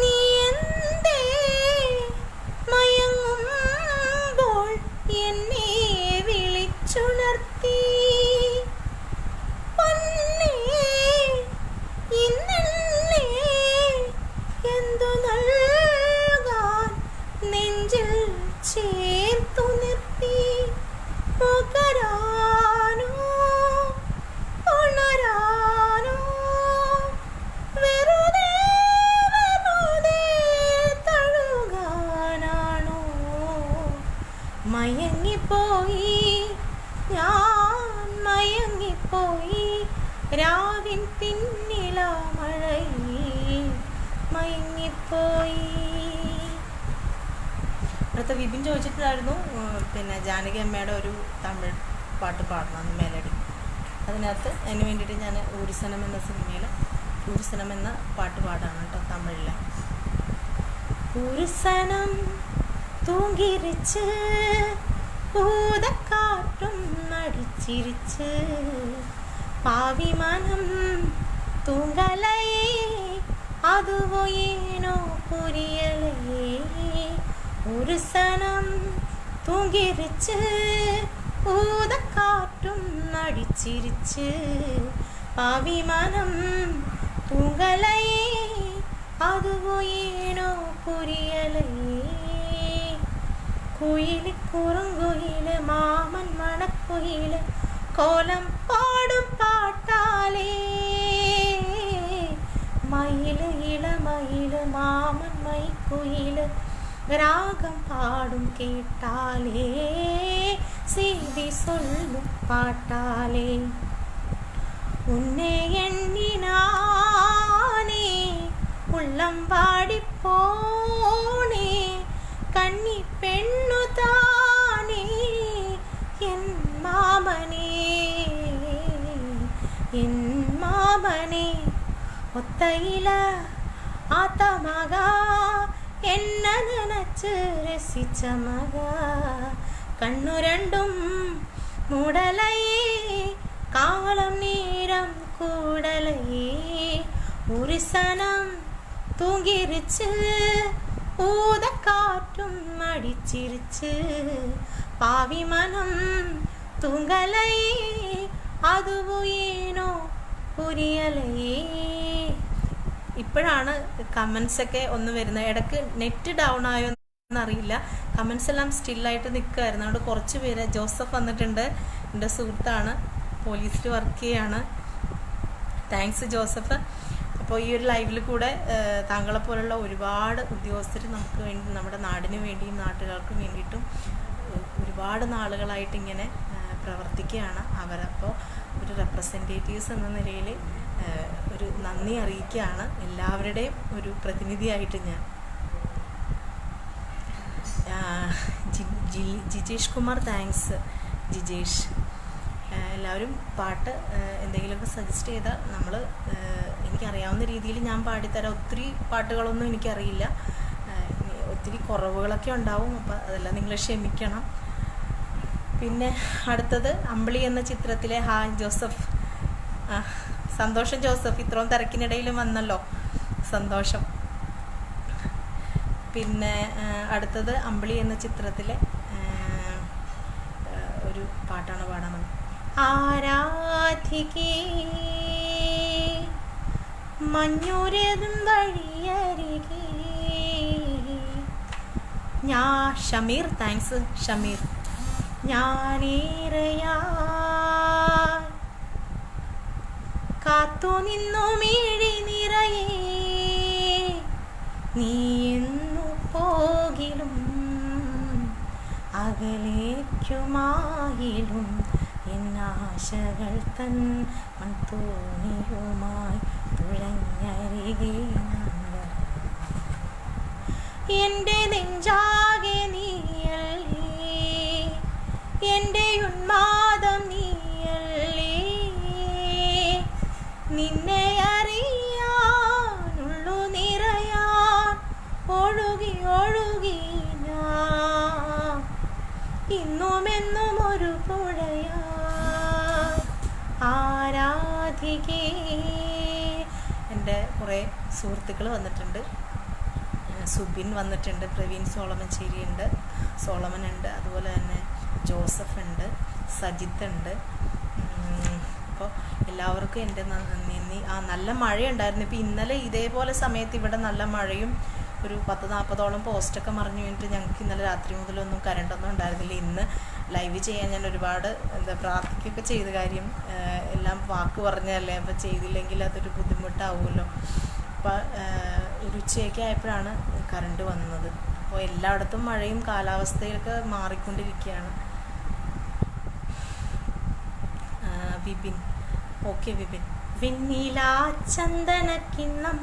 നീ എന്തേ മയങ്ങുമ്പോൾ എന്നെ വിളിച്ചുണ ഞാൻ മയങ്ങിപ്പോയി രാവിൻ പിന്നിലാ മഴയിൽ മയങ്ങിപ്പോയി. അടുത്ത വിപിൻ ചോദിച്ചിട്ടുണ്ടായിരുന്നു പിന്നെ ജാനകി അമ്മയുടെ ഒരു തമിഴ് പാട്ട് പാടണം മെലഡി. അതിനകത്ത് അതിന് വേണ്ടിയിട്ട് ഞാൻ ഊരിസനം എന്ന സിനിമയിൽ ഊരിസനം എന്ന പാട്ട് പാടാണ് കേട്ടോ, തമിഴിൽ. ഊരിസനം തൂങ്ങിരിച്ച് പൂതക്കാറ്റും നടിച്ചിരിച്ച് പാവിമനം തൂങ്ങലയേ അതുവോ ഏനോ പുരിയലയേ. ഊരിസനം തൂങ്ങിരിച്ച് പൂതക്കാറ്റും നടിച്ചിരിച്ച് പാവിമനം തൂങ്ങലയേ അതുവോ ഏനോ പുരിയലയേ. കുയില് കുറുങ്കുയില് മാമൻ മണക്കുയില് കോലം പാടും പാട്ടാലേ. മയില് ഇളമയില് മാമൻ മൈക്കുയില് ராகம் பாடும் கேட்டாலே செய்தி சொல்லும் பாட்டாலே. உன்னை எண்ணினானே உள்ளம் வாடி போனே கன்னி பெண்ணுதானே என் மாமனே என் மாமனே. ஒத்தையில ஆத்த மகா என்ன நினைச்சு ரசிச்ச மகா கண்ணு ரெண்டும் மூடலையே காலம் நேரம் கூடலையே. உரிசனம் தூங்கிருச்சு ஊத காற்றும் அடிச்சிருச்சு பாவி மனம் தூங்கலையே அதுவும் ஏனോ പുരിയലയേ. ഇപ്പോഴാണ് കമൻസൊക്കെ ഒന്ന് വരുന്നത്. ഇടയ്ക്ക് നെറ്റ് ഡൗൺ ആയോ എന്നറിയില്ല. കമൻസ് എല്ലാം സ്റ്റില്ലായിട്ട് നിൽക്കുമായിരുന്നു. അതുകൊണ്ട് കുറച്ച് പേര് ജോസഫ് വന്നിട്ടുണ്ട്, എൻ്റെ സുഹൃത്താണ്, പോലീസിൽ വർക്ക് ചെയ്യാണ്. Thanks Joseph. അപ്പോൾ ഈ ഒരു ലൈവിൽ കൂടെ താങ്കളെപ്പോലുള്ള ഒരുപാട് ഉദ്യോഗസ്ഥർ നമുക്ക് വേണ്ടി, നമ്മുടെ നാടിന് വേണ്ടിയും നാട്ടുകാർക്ക് വേണ്ടിയിട്ടും ഒരുപാട് നാളുകളായിട്ട് ഇങ്ങനെ പ്രവർത്തിക്കുകയാണ്. അവരപ്പോൾ ഒരു റെപ്രസെൻറ്റേറ്റീവ്സ് എന്ന നിലയിൽ ഒരു നന്ദി അറിയിക്കുകയാണ് എല്ലാവരുടെയും ഒരു പ്രതിനിധിയായിട്ട് ഞാൻ. ജിജേഷ് കുമാർ, താങ്ക്സ് ജിജേഷ്. എല്ലാവരും പാട്ട് എന്തെങ്കിലുമൊക്കെ സജസ്റ്റ് ചെയ്താൽ നമ്മൾ എനിക്കറിയാവുന്ന രീതിയിൽ ഞാൻ പാടിത്തരാം. ഒത്തിരി പാട്ടുകളൊന്നും എനിക്കറിയില്ല, ഒത്തിരി കുറവുകളൊക്കെ ഉണ്ടാവും, അപ്പോൾ അതെല്ലാം നിങ്ങൾ ക്ഷമിക്കണം. പിന്നെ അടുത്തത് അമ്പിളി എന്ന ചിത്രത്തിലെ ഹായ് ജോസഫ്. സന്തോഷം ജോസഫ്, ഇത്രയും തിരക്കിനിടയിലും വന്നല്ലോ, സന്തോഷം. പിന്നെ അടുത്തത് അമ്പിളി എന്ന ചിത്രത്തിലെ ഒരു പാട്ടാണ് പാടാൻ വന്നത്. ആരാധികേ മഞ്ഞൂരതും വഴിയരികെ. ഷമീർ, താങ്ക്സ് ഷമീർ. ഞാനേറെയാ കാത്തു നിന്നു മിഴി നിറയേ നീ എന്നു പോകിലും അകലേക്കുമായിലും എന്നാശകൾ തൻ മൺതോണിയുമായി തുഴഞ്ഞരികെ എൻ്റെ നെഞ്ചാകെ നീയല്ലേ, എൻ്റെ ഉന്മാദം നീയല്ലേ, നിന്നെ അറിയാനുള്ളു നിറയാൻ ഒഴുകി ഒഴുകി ഞാൻ ഇന്നുമെന്നും ഒരു പുഴയാ. ആരാധികേ. എൻ്റെ കുറേ സുഹൃത്തുക്കൾ വന്നിട്ടുണ്ട്. സുബിൻ വന്നിട്ടുണ്ട്, പ്രവീൺ സോളമഞ്ചേരി ഉണ്ട്, സോളമൻ ഉണ്ട്, അതുപോലെ തന്നെ ജോസഫ് ഉണ്ട്, സജിത്ത് ഉണ്ട്. അപ്പോൾ എല്ലാവർക്കും എൻ്റെ നന്ദി. നല്ല മഴയുണ്ടായിരുന്നു. ഇപ്പോൾ ഇന്നലെ ഇതേപോലെ സമയത്ത് ഇവിടെ നല്ല മഴയും ഒരു 10-40ഓളം പോസ്റ്റൊക്കെ മറിഞ്ഞു കഴിഞ്ഞിട്ട് ഞങ്ങൾക്ക് ഇന്നലെ രാത്രി മുതലൊന്നും കറണ്ടൊന്നും ഉണ്ടായിരുന്നില്ല. ഇന്ന് ലൈവ് ചെയ്യാൻ ഞാൻ ഒരുപാട് പ്രാർത്ഥിക്കുകയൊക്കെ ചെയ്ത കാര്യം, എല്ലാം വാക്ക് പറഞ്ഞതല്ലേ, അപ്പോൾ ചെയ്തില്ലെങ്കിൽ അതൊരു ബുദ്ധിമുട്ടാവുമല്ലോ. അപ്പോൾ ഒരു ഉച്ചയൊക്കെ ആയപ്പോഴാണ് കറണ്ട് വന്നത്. അപ്പോൾ എല്ലായിടത്തും മഴയും കാലാവസ്ഥയൊക്കെ മാറിക്കൊണ്ടിരിക്കുകയാണ്. വിപിൻ. ഓക്കെ വിപിൻ. വെണ്ണിലാ ചന്ദനക്കിണ്ണം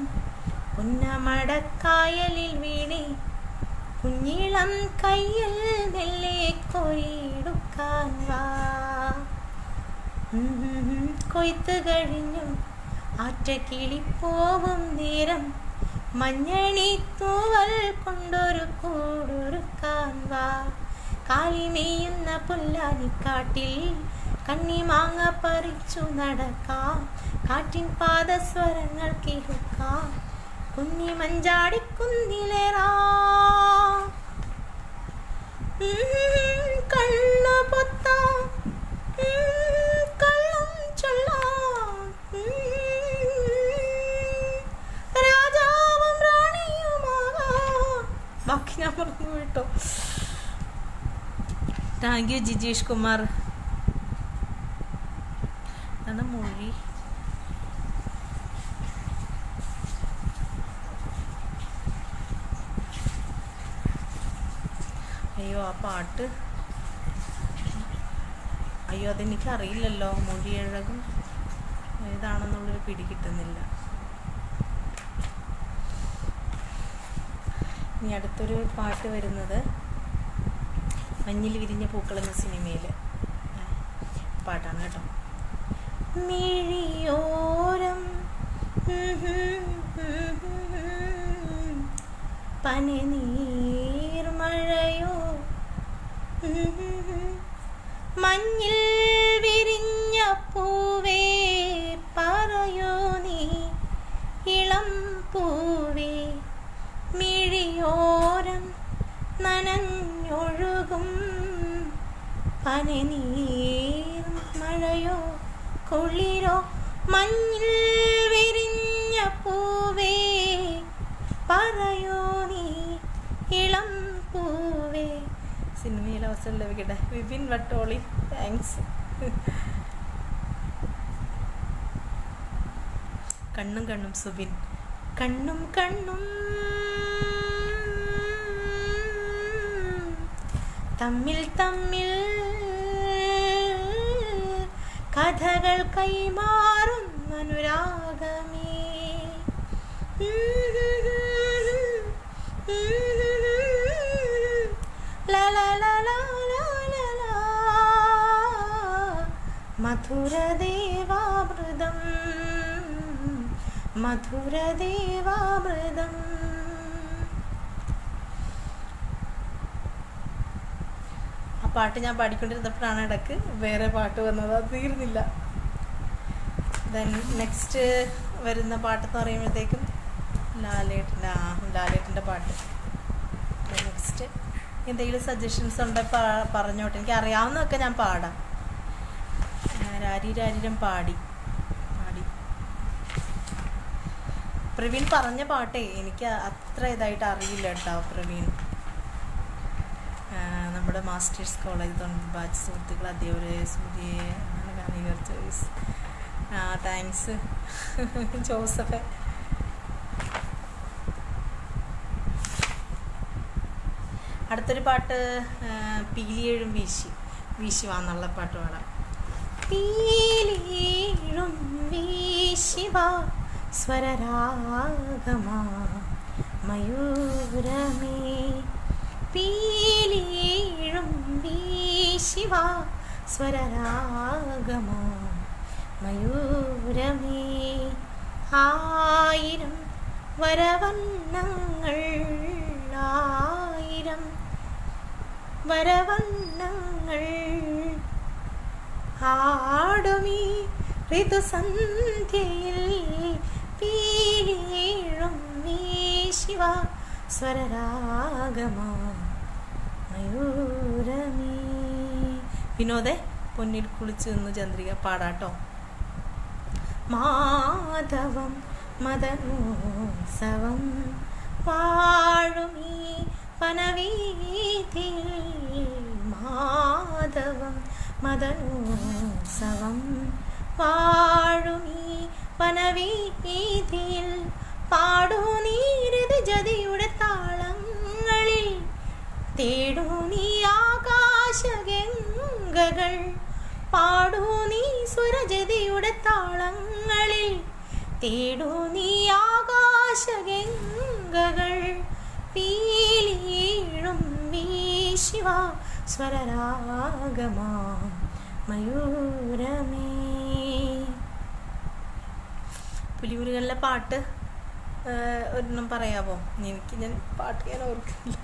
പുന്നമടക്കായലിൽ വീണേ, കുഞ്ഞിളം കയ്യിൽ മെല്ലെ കോരിയെടുക്കാൻ വാ. കൊയ്ത്ത് കഴിഞ്ഞു ആറ്റക്കിളി പോവും നേരം, മഞ്ഞണി തൂവൽ കൊണ്ടൊരു കൂടൊരുക്കാൻ വാ. കാലിമേയുന്ന പുല്ലാനിക്കാട്ടിൽ കണ്ണിമാങ്ങ പറിച്ചു നടക്കാം, കാറ്റിൻ പാദസ്വരങ്ങൾ കേൾക്കാം, കുഞ്ഞി മഞ്ചാടിക്കുന്നിലേറാ. കണ്ണു പൊത്താം കള്ളം ചൊല്ലാം, രാജാവും റാണിയുമാകാം. ബാക്കി ഞാൻ പറഞ്ഞു കേട്ടോ. Thank you Jijeesh Kumar. എന്താണ് മൊഴി? അയ്യോ ആ പാട്ട്, അയ്യോ അതെനിക്ക് അറിയില്ലല്ലോ. മൊഴിയഴകും ഏതാണെന്നുള്ളൊരു പിടി കിട്ടുന്നില്ല. ഇനി അടുത്തൊരു പാട്ട് വരുന്നത് മഞ്ഞിൽ വിരിഞ്ഞ പൂക്കൾ എന്ന സിനിമയിൽ പാട്ടാണ് കേട്ടോ. മിഴിയോരം പനിനീർമഴയോ, മഞ്ഞിൽ വിരിഞ്ഞ പൂവേ പറയോ നീ ഇളം പൂവേ, മിഴിയോരം നനഞ്ഞൊഴുകും പനിനീർമഴയോ കുളിരോ, മഞ്ഞിൽ വിരിഞ്ഞ പൂവേ പറയോ നീ ഇളം പൂവേ. സിനിമയിൽ അവസരം ലഭിക്കട്ടെ. വിപിൻ വട്ടോളി, താങ്ക്സ്. കണ്ണും കണ്ണും സുബിൻ. കണ്ണും കണ്ണും തമ്മിൽ തമ്മിൽ കഥകൾ കൈമാറും അനുരാഗമേ, മധുരദേവാമൃതം മധുരദേവാമൃതം. ആ പാട്ട് ഞാൻ പാടിക്കൊണ്ടിരുന്നപ്പോഴാണ് ഇടയ്ക്ക് വേറെ പാട്ട് വന്നത്, അത് തീർന്നില്ല. ദെൻ നെക്സ്റ്റ് വരുന്ന പാട്ടെന്ന് പറയുമ്പോഴത്തേക്കും ലാലേട്ടൻ്റെ പാട്ട്. നെക്സ്റ്റ് എന്തെങ്കിലും സജഷൻസ് ഉണ്ടെങ്കിൽ പറഞ്ഞോട്ടെ. എനിക്ക് അറിയാവുന്നതൊക്കെ ഞാൻ പാടാം. രാരിരാരിരം പാടി പ്രവീൺ പറഞ്ഞ പാട്ടേ എനിക്ക് അത്ര ഇതായിട്ട് അറിയില്ല കേട്ടോ. പ്രവീൺ നമ്മുടെ മാസ്റ്റേഴ്സ് കോളേജ് ബാച്ച് സുഹൃത്തുക്കൾ അതേപോലെ സൂര്യ ചോയ്സ്. Thanks Joseph. അടുത്തൊരു പാട്ട് പീലിയേഴും വീശി വാന്നുള്ള പാട്ട് പാടാം. പീലിയേഴും വീശി വാ സ്വരരാഗമാ മയൂരമേ, പീലിയേഴും വീശി വാ സ്വരരാഗമാ മയൂരമേ. ആയിരം വരവണ്ണങ്ങൾ ആയിരം വരവണ്ണങ്ങൾ ആടുമീ ഋതുസന്ധ്യയിൽ പീലിയേഴും വീശി വാ സ്വരരാഗമാ മയൂരമേ. വിനോദേ പൊന്നിൽ കുളിച്ചു നിന്ന് ചന്ദ്രിക പാടാട്ടോ. മാധവം മദനോത്സവം വാഴുമീ വനവീഥിയിൽ, മാധവം മദനോത്സവം വാഴുമീ വനവീഥിയിൽ, പാടൂ നീരത് ജതിയുടെ താളങ്ങളിൽ, തേടൂ നീ ആകാശഗംഗകൾ, പാടൂ നീ സ്വരജതിയുടെ താളങ്ങളിൽ, തേടൂ നീ ആകാശഗംഗകൾ, പീലിയേഴും വീശിവ സ്വരരാഗമാം മയൂരമേ. പുലിയൂരുകളിലെ പാട്ട് ഒരെണ്ണം പറയാമോ? ഞാൻ പാട്ട് ഞാൻ ഓർക്കുന്നില്ല.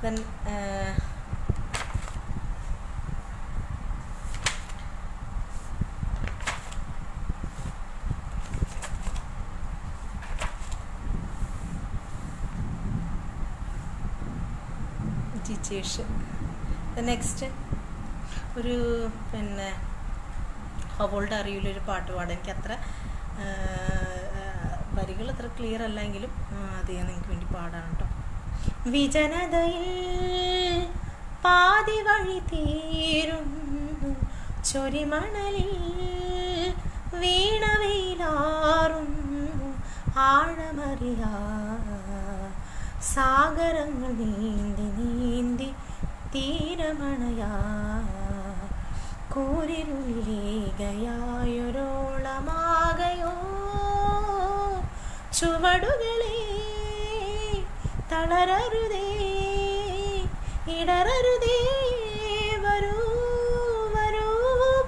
ദെൻ ജിജേഷ്. നെക്സ്റ്റ് ഒരു പിന്നെ ഹവോൾഡ് അറിയില്ലൊരു പാട്ട് പാടാം. എനിക്ക് അത്ര വരികൾ അത്ര ക്ലിയർ അല്ലെങ്കിലും അത് ഞാൻ നിങ്ങൾക്ക് വേണ്ടി പാടാണ് കേട്ടോ. വിജനതയിൽ പാതി വഴി തീരുന്നു, ചൊരിമണലിൽ വീണവയിലാറുന്നു, ആഴമറിയാ സാഗരങ്ങൾ നീന്തി നീന്തി തീരമണയാ, കൂരിരുളിലേകയായൊരോളമാകയോ ചുവടുകളെ തളരരുതേ ഇടറരുതേ, വരൂ വരൂ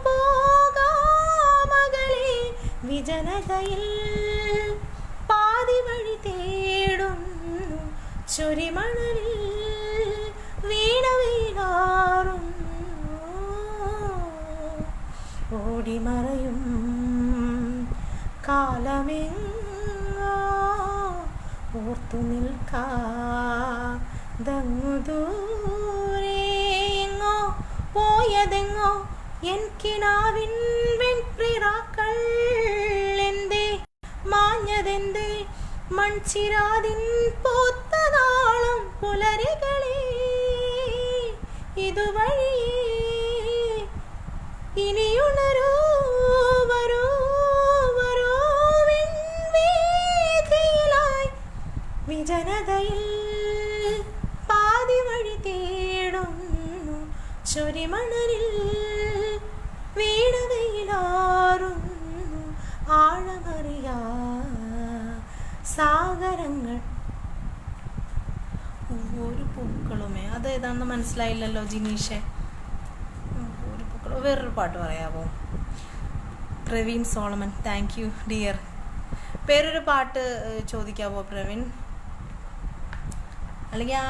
പോകാമകളെ. വിജനതയിൽ പാതി വഴി തേടുന്നു, ചൊരിമണലിൽ വീണവയിലാറുന്നു, ഓടിമറയും കാലമെങ്ങോ ഓർത്തു നിൽക്കാതങ്ങു ദൂരെങ്ങോ പോയതെങ്ങോ എൻ കിനാവിൻ വെൺപ്രിറാക്കൾ, എന്തേ മാഞ്ഞതെന്തേ മൺചിരാതിൻ പോത്തതാളം പുലരികളെ, ഇതുവഴിയേ ഇനിയുണരൂ വരൂ വരൂ വിൺവീഥിയിലായി. വിജനതയിൽ പാതി വഴി തേടുന്നു, ചൊരിമണലിൽ വീണവയിലാറുന്നു, ആഴമറിയാ സാഗരങ്ങൾ. ഒരു പൂക്കളുമേ അതേതാണെന്ന് മനസ്സിലായില്ലല്ലോ ജിനീഷെ. ഒരു പൂക്കളോ വേറൊരു പാട്ട് പറയാമോ? Praveen Solomon. Thank you dear. വേറൊരു പാട്ട് ചോദിക്കാമോ പ്രവീൺ? അല്ലെങ്കിൽ ആ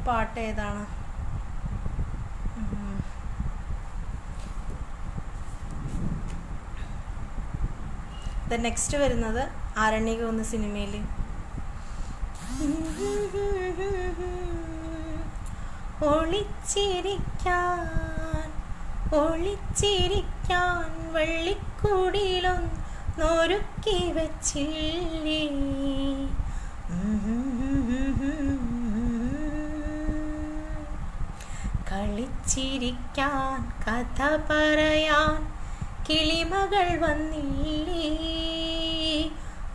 പാട്ട് ഏതാണ്? നെക്സ്റ്റ് വരുന്നത് ആരണ്യകം എന്ന സിനിമയിൽ ഒളിച്ചിരിക്കാൻ ഒളിച്ചിരിക്കാൻ വെള്ളിക്കൂടിലൊന്നൊരുക്കി വച്ചില്ലേ, കളിച്ചിരിക്കാൻ കഥ പറയാൻ കിളിമകൾ വന്നില്ലേ,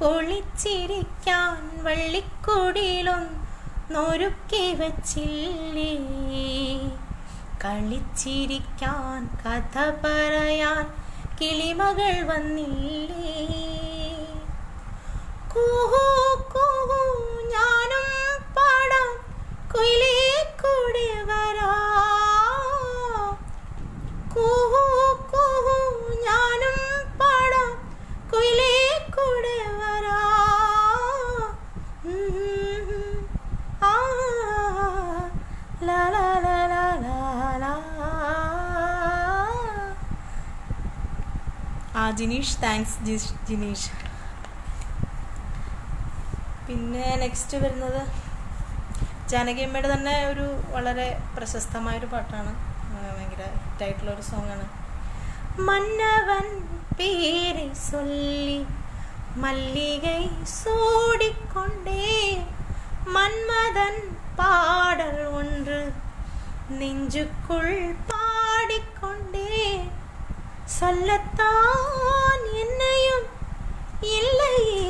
ഒളിച്ചിരിക്കാൻ വള്ളിക്കൂടിലൊന്നൊരുക്കി വച്ചില്ലേ, കളിച്ചിരിക്കാൻ കഥ പറയാൻ കിളിമകൾ വന്നില്ലേ. കൂഹു കൂഹു ഞാനും പാടാം കുയിലേ കൂടെ വരാം, കൂഹു കൂഹു ഞാനും പാടാം കുയിലേ കൂടെ വരാം, ആ ലാ ലാ ലാ ലാ ലാ. ജിനീഷ്, താങ്ക്സ് ജിനീഷ്. പിന്നെ നെക്സ്റ്റ് വരുന്നത് ജാനകിയമ്മയുടെ തന്നെ ഒരു വളരെ പ്രശസ്തമായൊരു പാട്ടാണ്, ഭയങ്കര ഹിറ്റായിട്ടുള്ളൊരു സോങ്ങാണ്. മന്നവൻ പേരെ ചൊല്ലി മല്ലികை சூடிக்கொண்டே மன்மதன் பாடல் ஒன்று நெஞ்சுக்குள் பாடிக்கொண்டே, சொல்லத்தான் என்னையும் இல்லையே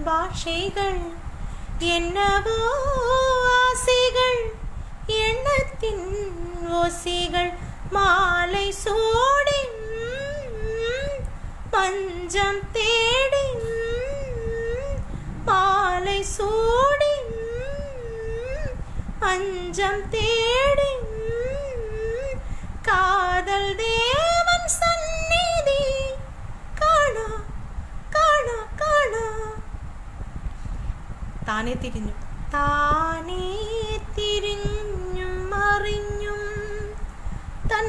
பாஷைகள், என்னவோ ஆசைகள் எண்ணத்தின் ஓசைகள் മാலை സൂടി മഞ്ചം തേടി മാலை സൂടി മഞ്ചം തേടി കാതൽ ദേവൻ സന്നിധി കാണാ കാണാ കാണാ. താനേ തിരിഞ്ഞു താനേ തിരിഞ്ഞും മറിഞ്ഞും തൻ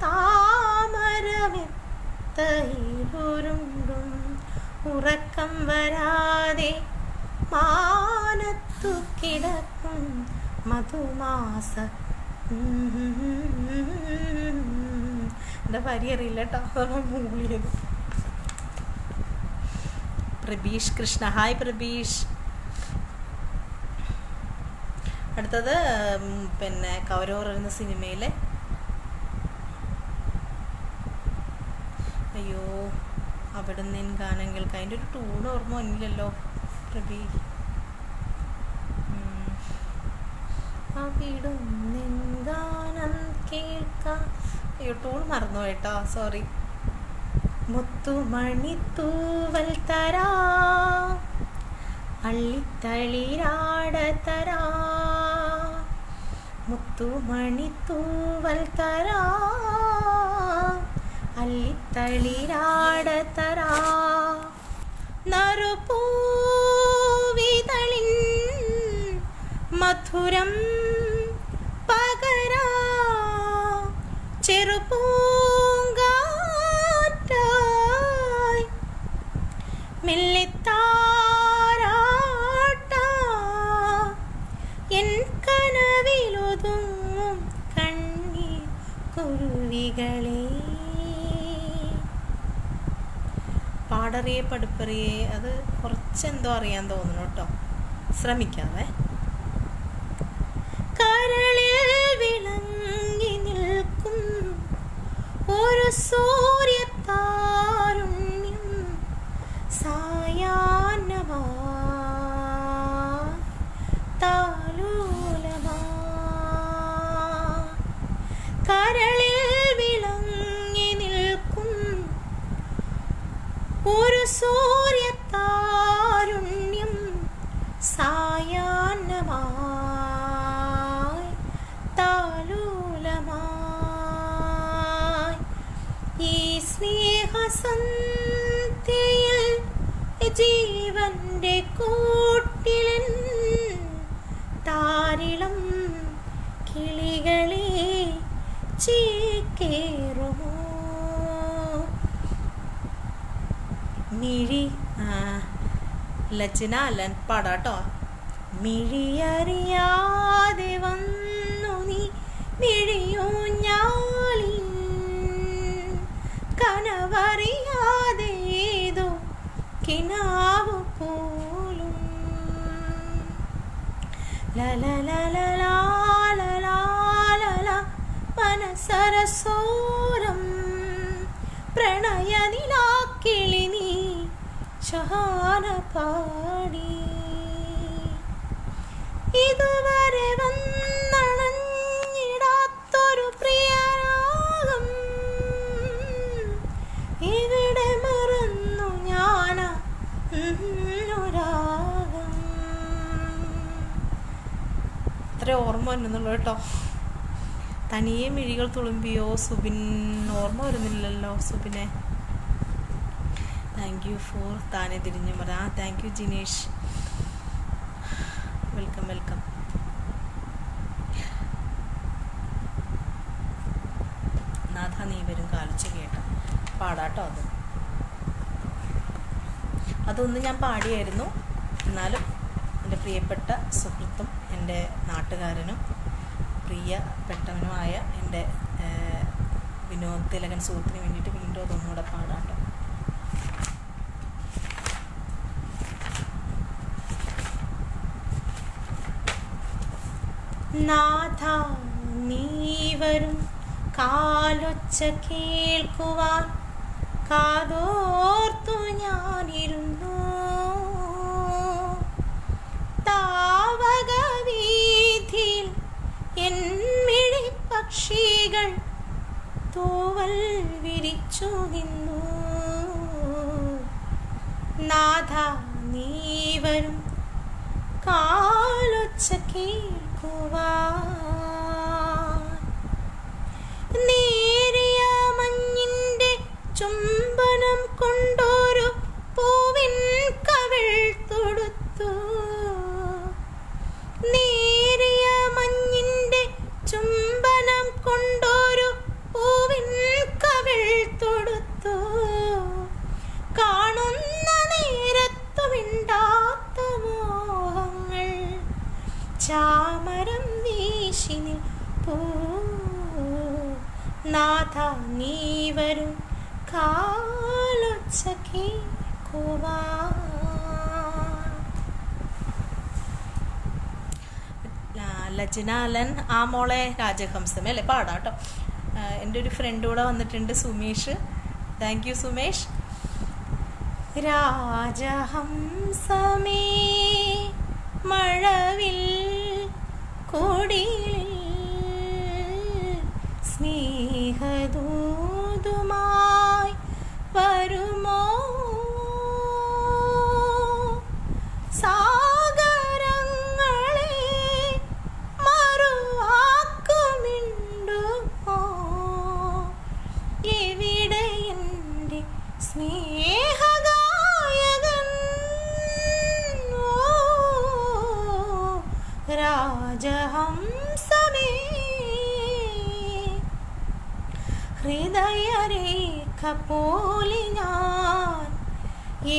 താമരമെത്തയിലുരുണ്ടും ഉറക്കം വരാതെ മാനത്തു കിടക്കും മധുമാസ. എൻ്റെ വരി അറിയില്ല കേട്ടോ, മൂളിയത്. പ്രബീഷ് കൃഷ്ണ, ഹായ് പ്രബീഷ്. അടുത്തത് പിന്നെ കൗരവർ എന്ന സിനിമയിലെ അയ്യോ അവിടെ നിന്ന് ഗാനം കേൾക്കാം. അതിൻ്റെ ഒരു ടൂൺ ഓർമ്മ ഇല്ലല്ലോ പ്രബി. അവിടെ ഗാനം കേൾക്കാം. അയ്യോ ടൂൺ മറന്നു കേട്ടോ, സോറി. മുത്തുമണിത്തൂവൽ തരാ അള്ളിത്തളിരാടത്തരാ മുത്തുമണിത്തൂവൽ തരാ അള്ളിത്തളിരാടത്തരാ നറുപൂവിതളിൻ മധുരം പകരാ ചെറുപൂങ്കാറ്റായി മെല്ലെത്താരാട്ടാ എൻ കനവിലൊതുങ്ങും കണ്ണീർ കുരുവികളെ. പാടറിയെ പഠിപ്പറിയെ അത് കുറച്ചെന്തോ അറിയാൻ തോന്നുന്നു കേട്ടോ, ശ്രമിക്കാവേ. കരളിൽ വിളങ്ങി നിൽക്കും ഒരു സൂര്യതാരുണ്യം സായാഹ്നമാ താലോലമാ. കരളിൽ വിളങ്ങി നിൽക്കും ഒരു സൂര്യതാരുണ്യം സായാഹ്നമായി താലോലമായി. ഈ സ്നേഹസന്ധ്യയിൽ ജീവന്റെ കൂട്ടിലൻ താരിളം കിളികളെ ചേക്കേറുമോ മിഴി. ലജ്ന അല്ല പാടാട്ടോ. മിഴിയറിയാതെ വന്നു നീ മിഴിയൂഞ്ഞാലിൽ കനവറിയാതെ ഏതോ കിനാവു പോലും ലലലലലാലലാലല മനസരസോരം പ്രണയനിലാക്കിളി നീ ശഹാന പാടി. ഇതുവരെ വന്നണഞ്ഞിടാത്തൊരു പ്രിയരാഗം ഇവിടെ മറന്നു ഞാനാ രാഗം. അത്ര ഓർമ്മ വരുന്നുള്ളൂ കേട്ടോ. തനിയെ മിഴികൾ തുളുമ്പിയോ സുബിൻ, ഓർമ്മ വരുന്നില്ലല്ലോ സുബിനെ. താങ്ക് യു ഫോർ താനെ തിരിഞ്ഞു മറ. Thank you Jinesh, welcome welcome. നാഥ നീ വരും കാലിച്ച് കേട്ട പാടാട്ടോ. അതൊന്നും ഞാൻ പാടിയായിരുന്നു. എന്നാലും എൻ്റെ പ്രിയപ്പെട്ട സുഹൃത്തും എൻ്റെ നാട്ടുകാരനും പ്രിയപ്പെട്ടവനുമായ എൻ്റെ വിനോദ് തിലകൻ സുഹൃത്തിന് വേണ്ടിയിട്ട് വീണ്ടും അതൊന്നുകൂടെ പാടാട്ടോ. നാഥ നീ വരും കാലൊച്ച കേൾക്കുവാൻ കാതോർത്തു ഞാനിരുന്നു. താവക വീഥിയിൽ എൻ മിഴി പക്ഷികൾ തൂവൽ വിരിച്ചു നിന്നു. നാഥ നീ വരും കാലൊച്ച കേൾക്കുവാൻ. നേരിയ മഞ്ഞിൻ്റെ ചുംബനം കൊണ്ടൊരു പൂവിൻ കവിൾ തൊടുത്തു. നേരിയ മഞ്ഞിൻ്റെ ചുംബനം കൊണ്ടൊരു പൂവിൻ കവിൾ തൊടുത്തു. കാണുന്ന നേരത്തു മിണ്ടാത്ത മോഹങ്ങൾ ചാമരം വീശി നിൽപ്പൂ. നാഥ നീ വരും കാലൊച്ച കേൾക്കുവാൻ. ലജ്നാലൻ ആ മോളെ രാജഹംസമേ അല്ലേ പാടാം കേട്ടോ. എൻ്റെ ഒരു ഫ്രണ്ട് കൂടെ വന്നിട്ടുണ്ട്, സുമേഷ്. Thank you Sumesh. രാജഹംസമേ മഴവിൽ കൊടിയിൽ സ്നേഹദൂതുമായി വരുമോ? സാഗരങ്ങളെ മറുവാക്കുമിണ്ടുമോ? എവിടെ എൻ്റെ സ്നേഹഗായകൻ? രാജഹംസമേ ഹൃദയരേഖ പോലെ ഞാൻ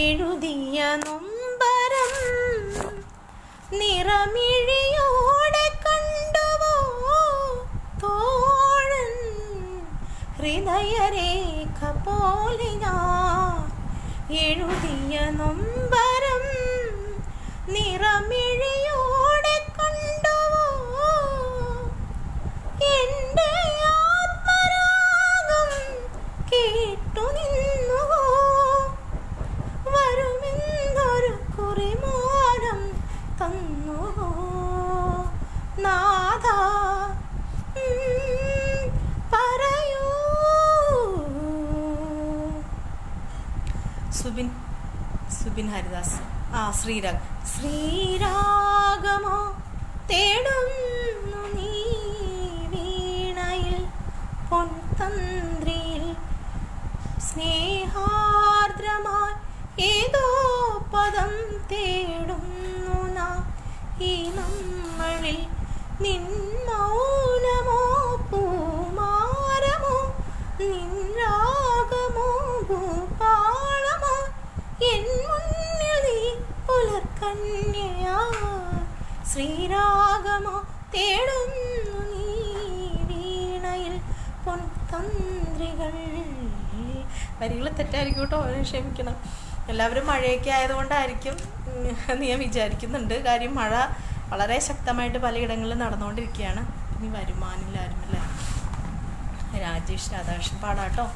എഴുതിയ നൊമ്പരം നിറമിഴിയോടെ കണ്ടുവോ തോഴൻ? ഹൃദയരേഖ പോലെ ഞാൻ എഴുതിയ നൊമ്പരം നിറമിഴിയോടെ കണ്ടുവോ? എൻ്റെ ആത്മരാഗം കേട്ടു നിന്നുവോ? വരുമെന്നൊരു കുറിമാനം തന്നുവോ? നാഥ പറയൂ. സുബിൻ ഹരിദാസ്. ശ്രീരാഗമോ തേടുന്നു നീ വീണയിൽ പൊൻതന്ത്രിയിൽ. സ്നേഹാർദ്രമായി ഏതോ പദം തേടുന്നു നാം ഈ നമ്മളിൽ. നിൻ മൗനമോ പൂമാരമോ, നിൻ രാഗമോ ഭൂപാളമോ, എൻ മുന്നിൽ നീ പുലർക്കന്യയാ. ശ്രീരാഗമോ തേടുന്നു നീ വീണയിൽ പൊൻതന്ത്രികൾ. വരികൾ തെറ്റായിരിക്കും കേട്ടോ, ക്ഷമിക്കണം. എല്ലാവരും മഴയൊക്കെ ആയതുകൊണ്ടായിരിക്കും എന്ന് ഞാൻ വിചാരിക്കുന്നുണ്ട്. കാര്യം മഴ വളരെ ശക്തമായിട്ട് പലയിടങ്ങളിലും നടന്നുകൊണ്ടിരിക്കുകയാണ്. ഇനി വരുമാനില്ല ആരുമല്ലേ. രാജേഷ് രാധാകൃഷ്ണൻ പാടാട്ടോ.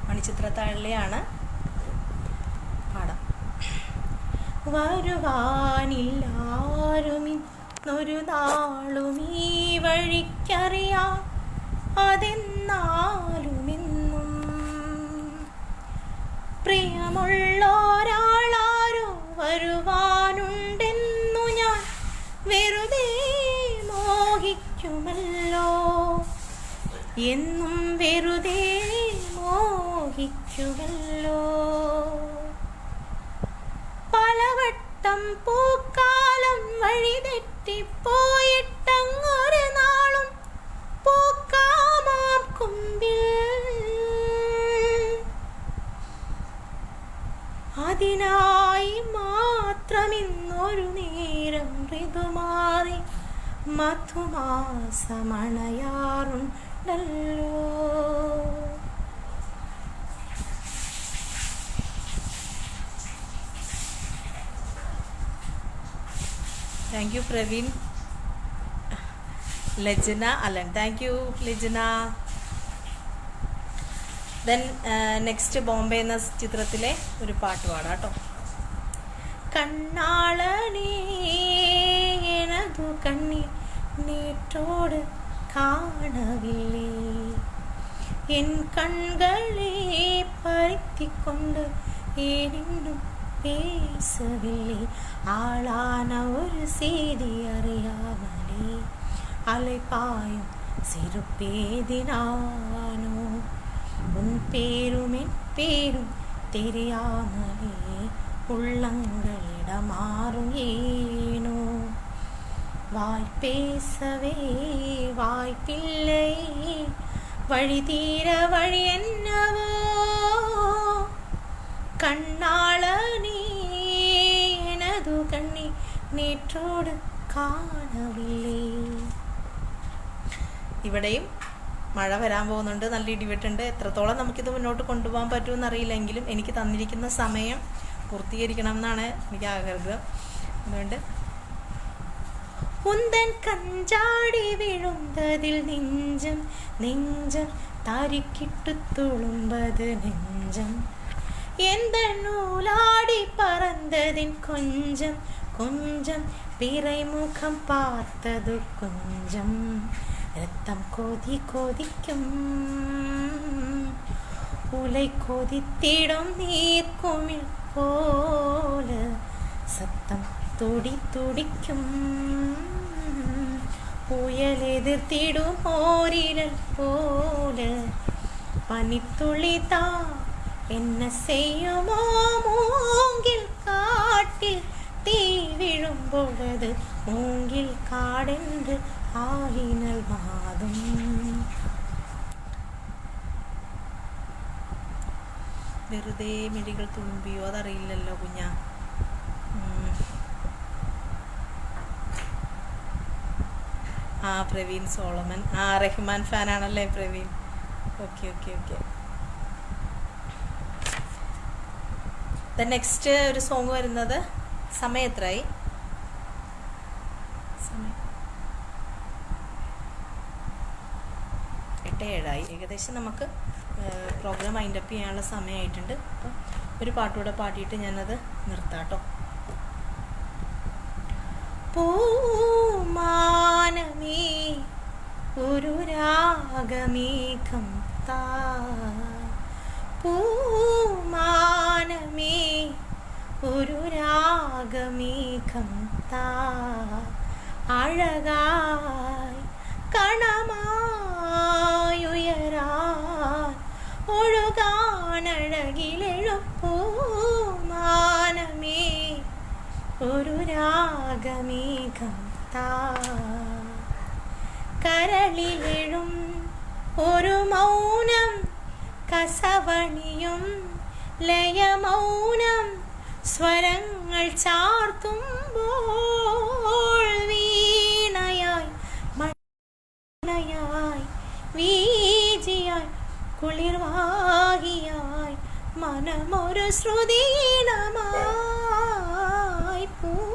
മണിച്ചിത്രത്താഴിലെയാണ് പാടാം. വരുവാനില്ലാരുമിന്നൊരു നാളുമീ വഴിക്കറിയാം, അതെന്നാലുമെന്നും പ്രിയമുള്ളൊരാളാരോ വരുവാനുണ്ടെന്നു ഞാൻ വെറുതെ മോഹിക്കുമല്ലോ. എന്നും വെറുതെ മോഹിക്കുമല്ലോ. പലവട്ടം പൂക്കാലം വഴിതെറ്റിപ്പോയിട്ടങ്ങൊരു നാളും പൂക്കാമാം കുമ്പിൽ. അതിനായി മാത്രമിന്നൊരു നേരം ഋതുമാറി മധുമാസമണയാറുണ്ടല്ലോ. Thank you Praveen. Lajna Alan, thank you Lajna. Then next Bombay എന്ന ചിത്രത്തിലെ ഒരു പാട്ട് പാടാം കേട്ടോ. കണ്ണാളനേ எனது கண்ணீர் நேற்றோடு காணவில்லை, என் கண்களே பறித்திக் கொண்டு ஏனின்னும் பேசவில்லை, ஆளான ஒரு செய்தி அறியாமலே அலைப்பாயும் சிறு பேதினானோ, உன் பேரும் என் பேரும் தெரியாமலே உள்ளங்களிடம் மாறும் ஏனோ, வாய் பேசவே வாய்ப்பில்லை, வழி தீர வழி என்னவோ, கண்ணாளனே எனது கண்ணி നേറ്റോട് കാണവില്ലേ. ഇവിടെയും മഴ വരാൻ പോകുന്നുണ്ട്, നല്ല ഇടിവെട്ടുണ്ട്. എത്രത്തോളം നമുക്കിത് മുന്നോട്ട് കൊണ്ടുപോകാൻ പറ്റുമെന്ന് അറിയില്ലെങ്കിലും എനിക്ക് തന്നിരിക്കുന്ന സമയം പൂർത്തീകരിക്കണം എന്നാണ് എനിക്ക് ആഗ്രഹം. അതുകൊണ്ട് ഉന്തൻ കഞ്ചാടി വിഴുന്തതിൽ നെഞ്ചം നെഞ്ചം താരിക്കിട്ടു തുളുമ്പത് നെഞ്ചം, எந்த நூலாடி பறந்ததின் கொஞ்சம் கொஞ்சம் பிறைமுகம் பார்த்தது கொஞ்சம், ரத்தம் கொதி கொதிக்கும் உலை கொதித்திடும் நீர்க்குமிழ் போல, சத்தம் துடி துடிக்கும் புயல் எதிர்த்திடும் ஓரிரல் போல, பனித்துளிதா என்ன செய்யுமோ மூங்கில் காட்டில் தீ விழும் பொழுது, மூங்கில் காடென்று ஆகினல் மாதும். വെറുതെ മിഴികൾ തുളുമ്പിയോ അതറിയില്ലല്ലോ കുഞ്ഞ. ആ പ്രവീൺ സോളമൻ, ആ റഹ്മാൻ ഫാനാണല്ലേ Praveen. Okay okay okay. Next ഒരു സോങ് വരുന്നത് സമയം എത്രയായി? സമയം 8:07 ഏകദേശം. നമുക്ക് പ്രോഗ്രാം വൈൻഡപ്പ് ചെയ്യാനുള്ള സമയമായിട്ടുണ്ട്. അപ്പം ഒരു പാട്ടുകൂടെ പാടിയിട്ട് ഞാനത് നിർത്താട്ടോ. പൂമാനമേ ഒരു രാഗമേഘം താ, പൂമാനമേ ഒരു രാഗമേഘം താ, അഴകായി കണമായുയരാൻ ഒഴുകാനഴകിലെഴും പൂമാനമേ ഒരു രാഗമേഘം താ, കരളിലെഴും ഒരു മൗനം കസവണിയും ലയമൗനം സ്വരങ്ങൾ ചാർത്തുമ്പോൾ, വീണയായി മഴയായി വീജിയായി കുളിർവാഹിയായി മനമൊരു ശ്രുതീണമായി